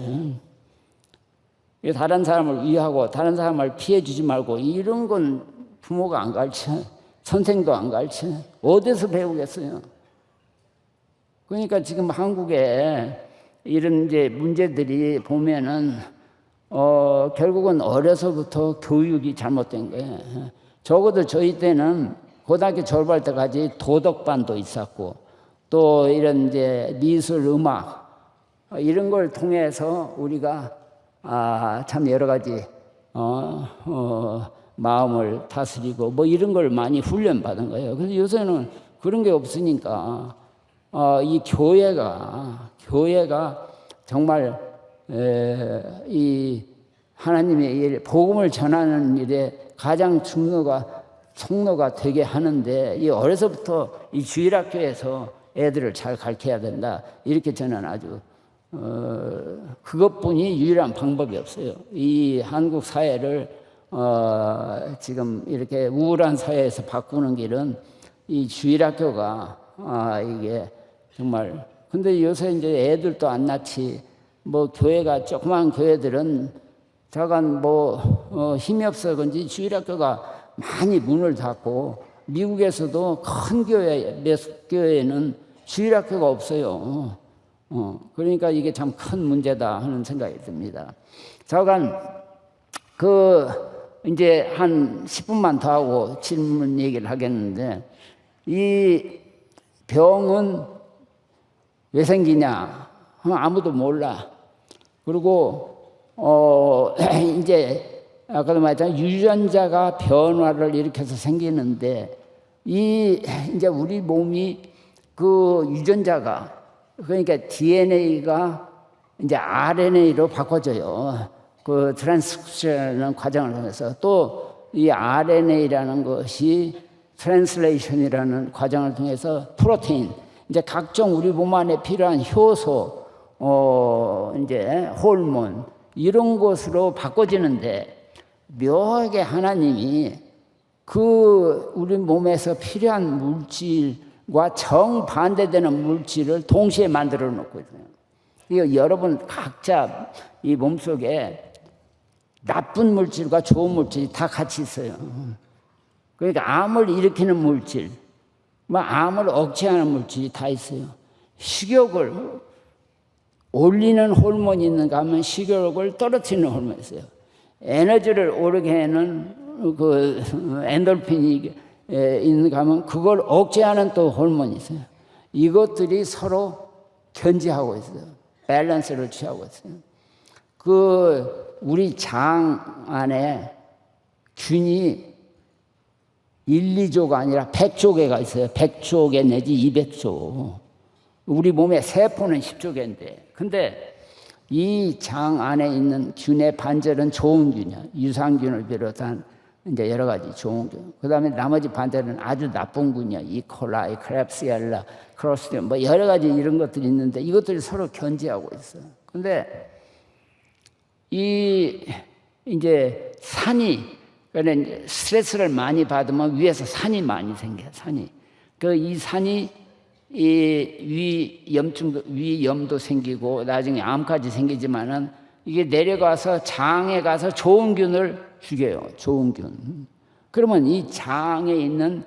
다른 사람을 위하고 다른 사람을 피해 주지 말고 이런 건 부모가 안 가르쳐. 선생도 안 가르쳐. 어디서 배우겠어요? 그러니까 지금 한국에 이런 이제 문제들이 보면은 결국은 어려서부터 교육이 잘못된 거예요. 적어도 저희 때는 고등학교 졸업할 때까지 도덕반도 있었고 또 이런 이제 미술, 음악 이런 걸 통해서 우리가 참 여러 가지 마음을 다스리고 뭐 이런 걸 많이 훈련 받은 거예요. 그래서 요새는 그런 게 없으니까 이 교회가 정말 이 하나님의 일, 복음을 전하는 일에 가장 통로가 되게 하는데 이 어려서부터 이 주일학교에서 애들을 잘 가르쳐야 된다. 이렇게 저는 아주 그것뿐이 유일한 방법이 없어요. 이 한국 사회를 지금 이렇게 우울한 사회에서 바꾸는 길은 이 주일학교가 이게 정말 근데 요새 이제 애들도 안 낳지 뭐 교회가 조그만 교회들은 자간 뭐 힘이 없어 그런지 주일학교가 많이 문을 닫고 미국에서도 큰 교회 몇 교회에는 주일학교가 없어요. 그러니까 이게 참 큰 문제다 하는 생각이 듭니다. 자간 이제 한 10분만 더 하고 질문 얘기를 하겠는데 이 병은 왜 생기냐 하면 아무도 몰라. 그리고 이제 아까도 말했잖아요. 유전자가 변화를 일으켜서 생기는데 이제 우리 몸이 그 유전자가 그러니까 DNA가 이제 RNA로 바꿔져요. 그 트랜스크립션이라는 과정을 통해서 또 이 RNA라는 것이 트랜슬레이션이라는 과정을 통해서 프로테인 이제 각종 우리 몸 안에 필요한 효소 이제 호르몬 이런 것으로 바꿔지는데 묘하게 하나님이 그 우리 몸에서 필요한 물질과 정반대되는 물질을 동시에 만들어 놓고 있어요. 이거 여러분 각자 이 몸속에 나쁜 물질과 좋은 물질이 다 같이 있어요. 그러니까 암을 일으키는 물질, 암을 억제하는 물질이 다 있어요. 식욕을 올리는 호르몬이 있는가 하면 식욕을 떨어뜨리는 호르몬이 있어요. 에너지를 오르게 하는 그 엔돌핀이 있는가 하면 그걸 억제하는 또 호르몬이 있어요. 이것들이 서로 견제하고 있어요. 밸런스를 취하고 있어요. 우리 장 안에 균이 1, 2조가 아니라 100조 개가 있어요. 100조 개 내지 200조. 우리 몸의 세포는 10조 개인데. 근데 이 장 안에 있는 균의 반절은 좋은 균이야. 유산균을 비롯한 이제 여러 가지 좋은 균. 그 다음에 나머지 반절은 아주 나쁜 균이야. 이콜라이, 크랩시엘라, 크로스디움 뭐 여러 가지 이런 것들이 있는데 이것들이 서로 견제하고 있어. 근데 이제 산이 그러니까 스트레스를 많이 받으면 위에서 산이 많이 생겨. 산이 이 산이 위염도 생기고 나중에 암까지 생기지만은 이게 내려가서 장에 가서 좋은 균을 죽여요. 좋은 균. 그러면 이 장에 있는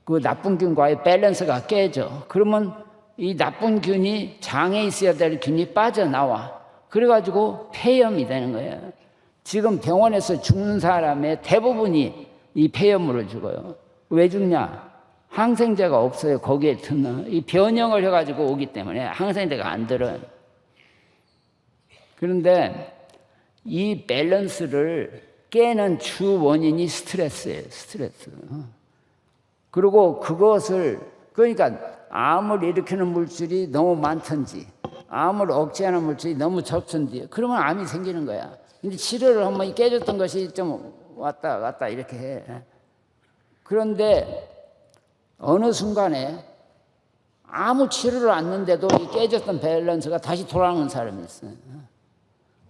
그 나쁜 균과의 밸런스가 깨져. 그러면 이 나쁜 균이 장에 있어야 될 균이 빠져나와. 그래가지고 폐염이 되는 거예요. 지금 병원에서 죽는 사람의 대부분이 이 폐염으로 죽어요. 왜 죽냐? 항생제가 없어요. 거기에 드는 이 변형을 해가지고 오기 때문에 항생제가 안 들어요. 그런데 이 밸런스를 깨는 주 원인이 스트레스예요. 스트레스. 그리고 그러니까 암을 일으키는 물질이 너무 많든지 암을 억제하는 물질이 너무 적든지 그러면 암이 생기는 거야. 근데 치료를 하면 깨졌던 것이 좀 왔다 갔다 이렇게 해. 그런데 어느 순간에 아무 치료를 안 했는데도 이 깨졌던 밸런스가 다시 돌아오는 사람이 있어요.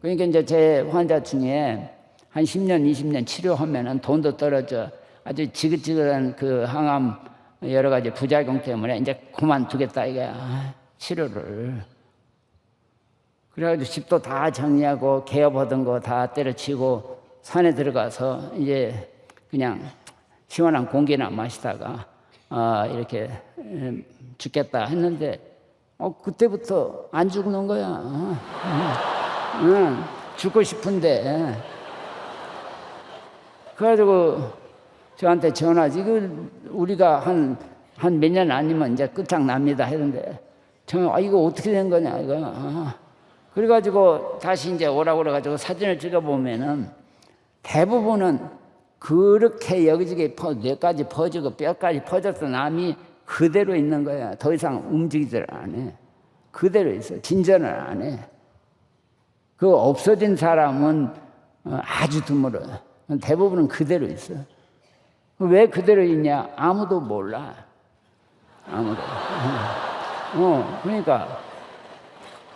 그러니까 이제 제 환자 중에 한 10년, 20년 치료하면은 돈도 떨어져 아주 지긋지긋한 그 항암 여러 가지 부작용 때문에 이제 그만두겠다 이거야. 치료를. 그래가지고 집도 다 정리하고 개업하던 거 다 때려치고 산에 들어가서 이제 그냥 시원한 공기나 마시다가 이렇게 죽겠다 했는데 그때부터 안 죽는 거야. 죽고 싶은데. 그래가지고 저한테 전화지. 우리가 한 몇 년 아니면 이제 끝장납니다 했는데, 이거 어떻게 된 거냐, 이거. 그래가지고 다시 이제 오라고 그래가지고 사진을 찍어보면은 대부분은 그렇게 여기저기 뇌까지 퍼지고 뼈까지 퍼져서 남이 그대로 있는 거야. 더 이상 움직이질 않아. 그대로 있어. 진전을 안 해. 그 없어진 사람은 아주 드물어. 대부분은 그대로 있어. 왜 그대로 있냐? 아무도 몰라. 아무도.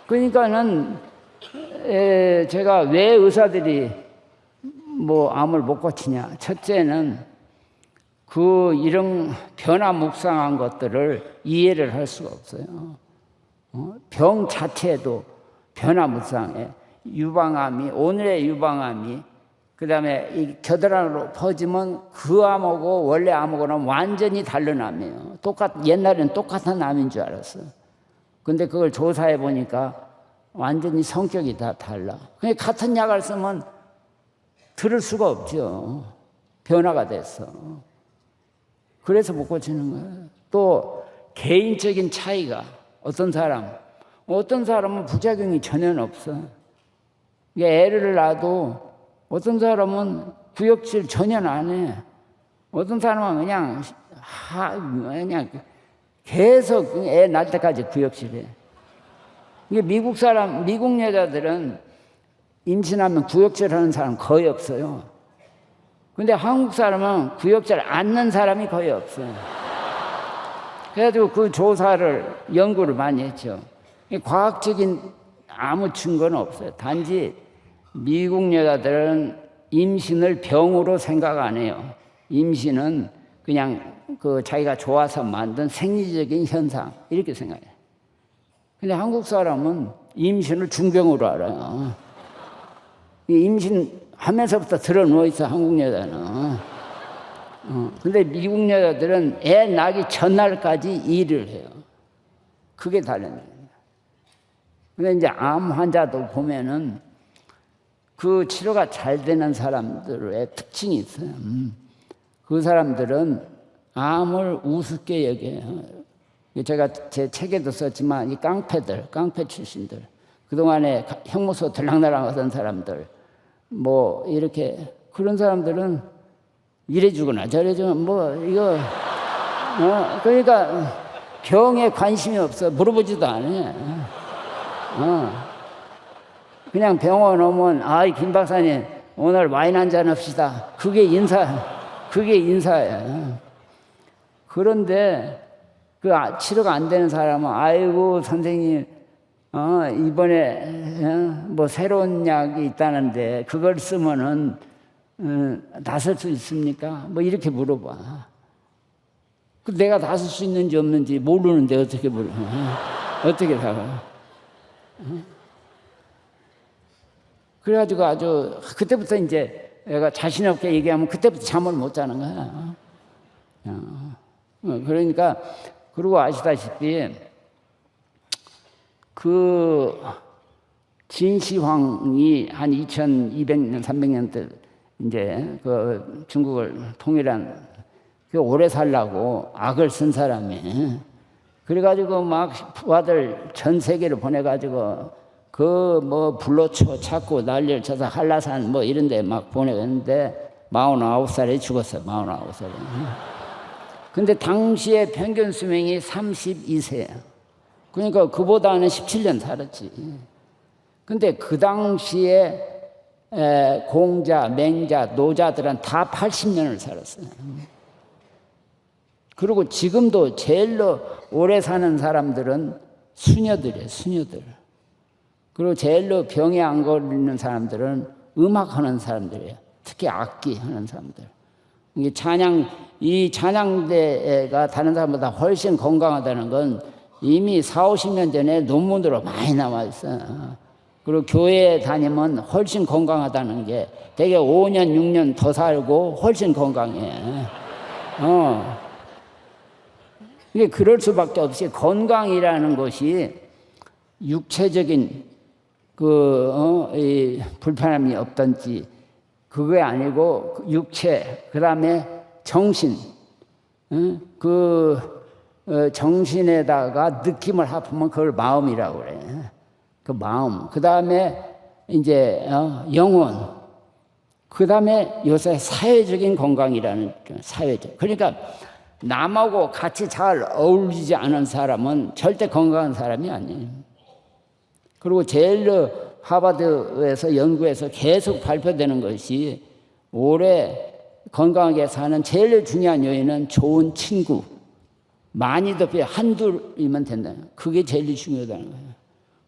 그러니까는 제가 왜 의사들이 암을 못 고치냐? 첫째는 이런 변화무쌍한 것들을 이해를 할 수가 없어요. 병 자체도 변화무쌍해. 유방암이, 오늘의 유방암이, 그 다음에 이 겨드랑이로 퍼지면 그 암하고 원래 암하고는 완전히 다른 암이에요. 옛날에는 똑같은 암인 줄 알았어. 근데 그걸 조사해 보니까 완전히 성격이 다 달라. 그냥 같은 약을 쓰면 들을 수가 없죠. 변화가 됐어. 그래서 못 고치는 거예요. 또 개인적인 차이가, 어떤 사람은 부작용이 전혀 없어. 애를 낳아도 어떤 사람은 구역질 전혀 안 해. 어떤 사람은 그냥 계속 애 낳을 때까지 구역질해. 이게 미국 여자들은 임신하면 구역질하는 사람 거의 없어요. 근데 한국 사람은 구역질 않는 사람이 거의 없어요. 그래가지고 그 조사를, 연구를 많이 했죠. 과학적인 아무 증거는 없어요. 단지 미국 여자들은 임신을 병으로 생각 안 해요. 임신은 그냥 자기가 좋아서 만든 생리적인 현상, 이렇게 생각해요. 근데 한국 사람은 임신을 중병으로 알아요. 임신하면서부터 들어 누워 있어, 한국 여자는. 근데 미국 여자들은 애 낳기 전날까지 일을 해요. 그게 다른 거예요. 근데 이제 암 환자도 보면은 그 치료가 잘 되는 사람들의 특징이 있어요. 그 사람들은 암을 우습게 여겨요. 제가 제 책에도 썼지만 이 깡패 출신들, 그동안에 형무소 들락날락 하던 사람들, 이렇게 그런 사람들은 이래 주거나 저래 주거나 그러니까 병에 관심이 없어. 물어보지도 않아. 그냥 병원 오면 김 박사님 오늘 와인 한잔 합시다. 그게 인사야. 그런데 치료가 안 되는 사람은 아이고 선생님 이번에 새로운 약이 있다는데 그걸 쓰면은 낫을 수 있습니까? 이렇게 물어봐. 내가 낫을 수 있는지 없는지 모르는데 어떻게 물어? 어떻게 살아? 그래가지고 아주 그때부터 이제 내가 자신 없게 얘기하면 그때부터 잠을 못 자는 거야. 그러니까 그리고 아시다시피 진시황이 한 2200년 300년 때 이제 중국을 통일한 오래 살라고 악을 쓴 사람이, 그래가지고 막 부하들 전 세계를 보내가지고 불로초 찾고 난리를 쳐서 한라산 이런 데 막 보내는데 49살에 죽었어요. 49살에. 근데 당시에 평균 수명이 32세야. 그러니까 그보다는 17년 살았지. 근데 그 당시에 공자, 맹자, 노자들은 다 80년을 살았어요. 그리고 지금도 제일로 오래 사는 사람들은 수녀들이에요. 수녀들. 그리고 제일로 병에 안 걸리는 사람들은 음악하는 사람들이에요. 특히 악기 하는 사람들. 이 찬양대가 다른 사람보다 훨씬 건강하다는 건 이미 40-50년 전에 논문으로 많이 나와 있어요. 그리고 교회에 다니면 훨씬 건강하다는 게 되게 5년, 6년 더 살고 훨씬 건강해. 이게 그럴 수밖에 없이 건강이라는 것이 육체적인 이 불편함이 없던지 그게 아니고 육체, 그 다음에 정신, 정신에다가 느낌을 합하면 그걸 마음이라고 그래. 그 마음, 그 다음에 이제 영혼, 그 다음에 요새 사회적인 건강이라는 사회적. 그러니까 남하고 같이 잘 어울리지 않은 사람은 절대 건강한 사람이 아니에요. 그리고 제일 하버드에서 연구해서 계속 발표되는 것이 오래 건강하게 사는 제일 중요한 요인은 좋은 친구. 많이도 한둘이면 된다. 그게 제일 중요하다는 거예요.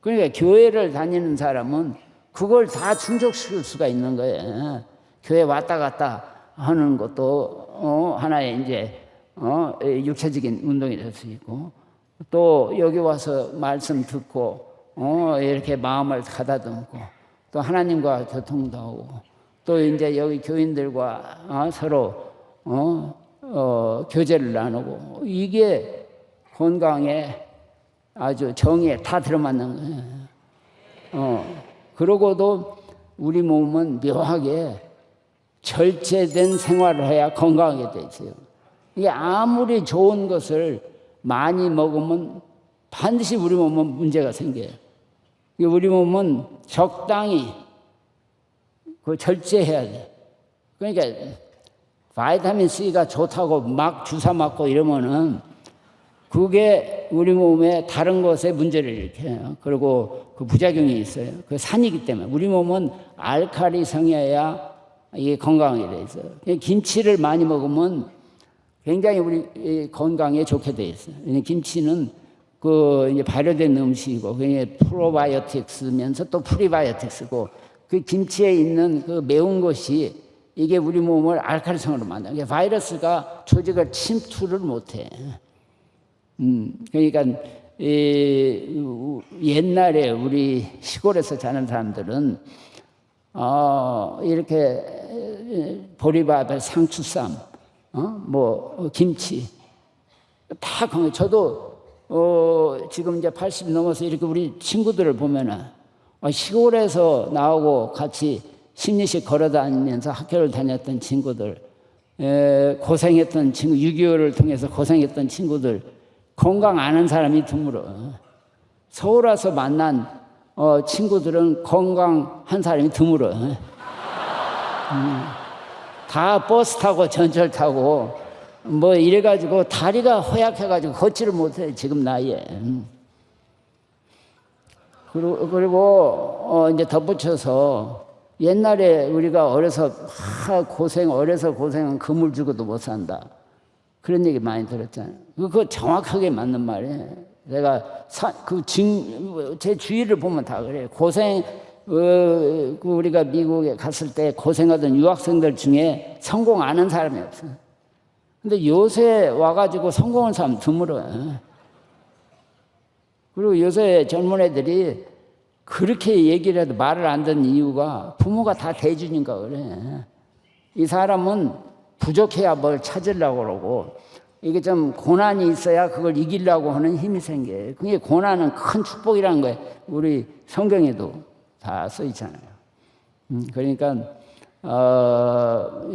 그러니까 교회를 다니는 사람은 그걸 다 충족시킬 수가 있는 거예요. 교회 왔다 갔다 하는 것도 하나의 이제 육체적인 운동이 될 수 있고, 또 여기 와서 말씀 듣고 이렇게 마음을 가다듬고, 또 하나님과 교통도 하고, 또 이제 여기 교인들과 서로 교제를 나누고, 이게 건강에 아주 정의에 다 들어맞는 거예요. 그러고도 우리 몸은 묘하게 절제된 생활을 해야 건강하게 돼 있어요. 이게 아무리 좋은 것을 많이 먹으면 반드시 우리 몸은 문제가 생겨요. 우리 몸은 적당히 절제해야 돼. 그러니까 바이타민 C가 좋다고 막 주사 맞고 이러면은 그게 우리 몸에 다른 것에 문제를 일으켜요. 그리고 그 부작용이 있어요. 그 산이기 때문에 우리 몸은 알칼리성이어야 이게 건강하게 돼 있어요. 김치를 많이 먹으면 굉장히 우리 건강에 좋게 돼 있어요. 김치는 이제 발효된 음식이고, 그게 프로바이오틱스면서 또 프리바이오틱스고, 그 김치에 있는 그 매운 것이 이게 우리 몸을 알칼리성으로 만들어요. 바이러스가 조직을 침투를 못해. 그러니까 옛날에 우리 시골에서 자는 사람들은 이렇게 보리밥에 상추쌈, 김치 다 건강. 저도 지금 이제 80 넘어서 이렇게 우리 친구들을 보면은 시골에서 나오고 같이 10리씩 걸어 다니면서 학교를 다녔던 친구들, 고생했던 친구, 6.25를 통해서 고생했던 친구들, 건강 안 한 사람이 드물어. 서울 와서 만난 친구들은 건강한 사람이 드물어. 다 버스 타고 전철 타고 이래가지고 다리가 허약해가지고 걷지를 못해, 지금 나이에. 그리고 이제 덧붙여서 옛날에 우리가 어려서 고생은 그물 주고도 못 산다. 그런 얘기 많이 들었잖아요. 그거 정확하게 맞는 말이에요. 내가 제 주위를 보면 다 그래요. 우리가 미국에 갔을 때 고생하던 유학생들 중에 성공 안 한 사람이 없어요. 근데 요새 와가지고 성공한 사람 드물어요. 그리고 요새 젊은 애들이 그렇게 얘기를 해도 말을 안 듣는 이유가 부모가 다 대주니까 그래. 이 사람은 부족해야 뭘 찾으려고 그러고, 이게 좀 고난이 있어야 그걸 이기려고 하는 힘이 생겨요. 그게 고난은 큰 축복이라는 거예요. 우리 성경에도 다 써 있잖아요. 그러니까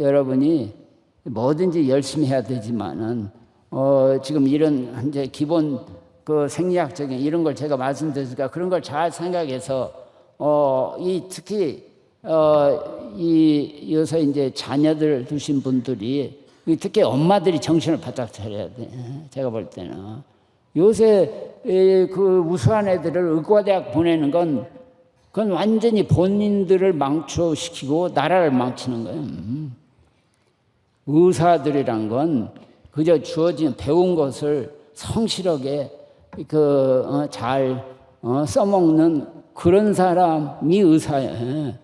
여러분이 뭐든지 열심히 해야 되지만은 지금 이런 이제 기본 그 생리학적인 이런 걸 제가 말씀드리니까 그런 걸 잘 생각해서 특히 이 요새 이제 자녀들 두신 분들이, 특히 엄마들이 정신을 바짝 차려야 돼. 제가 볼 때는 요새 그 우수한 애들을 의과대학 보내는 건 그건 완전히 본인들을 망초시키고 나라를 망치는 거예요. 의사들이란 건 그저 주어진 배운 것을 성실하게 잘 써먹는 그런 사람이 의사예요.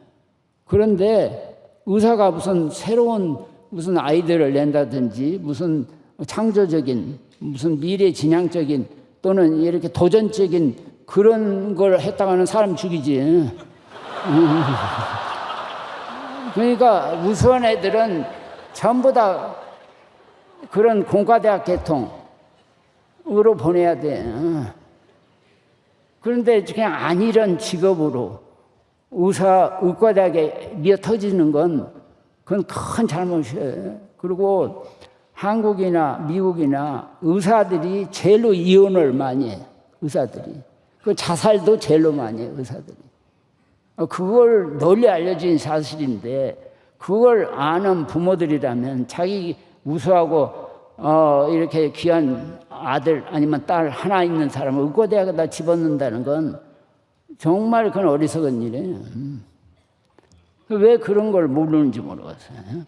그런데 의사가 무슨 새로운 무슨 아이디어를 낸다든지 무슨 창조적인 무슨 미래지향적인 또는 이렇게 도전적인 그런 걸 했다가는 사람 죽이지. 그러니까 우수한 애들은 전부 다 그런 공과대학 계통, 보내야 돼. 그런데 그냥 안일한 직업으로 의과대학에 미어 터지는 건 그건 큰 잘못이에요. 그리고 한국이나 미국이나 의사들이 제일로 이혼을 많이 해요. 의사들이. 그 자살도 제일로 많이 해요. 의사들이. 그걸 널리 알려진 사실인데 그걸 아는 부모들이라면 자기 우수하고 이렇게 귀한 아들 아니면 딸 하나 있는 사람을 의과대학에다 집어넣는다는 건 정말 그건 어리석은 일이에요. 왜 그런 걸 모르는지 모르겠어요.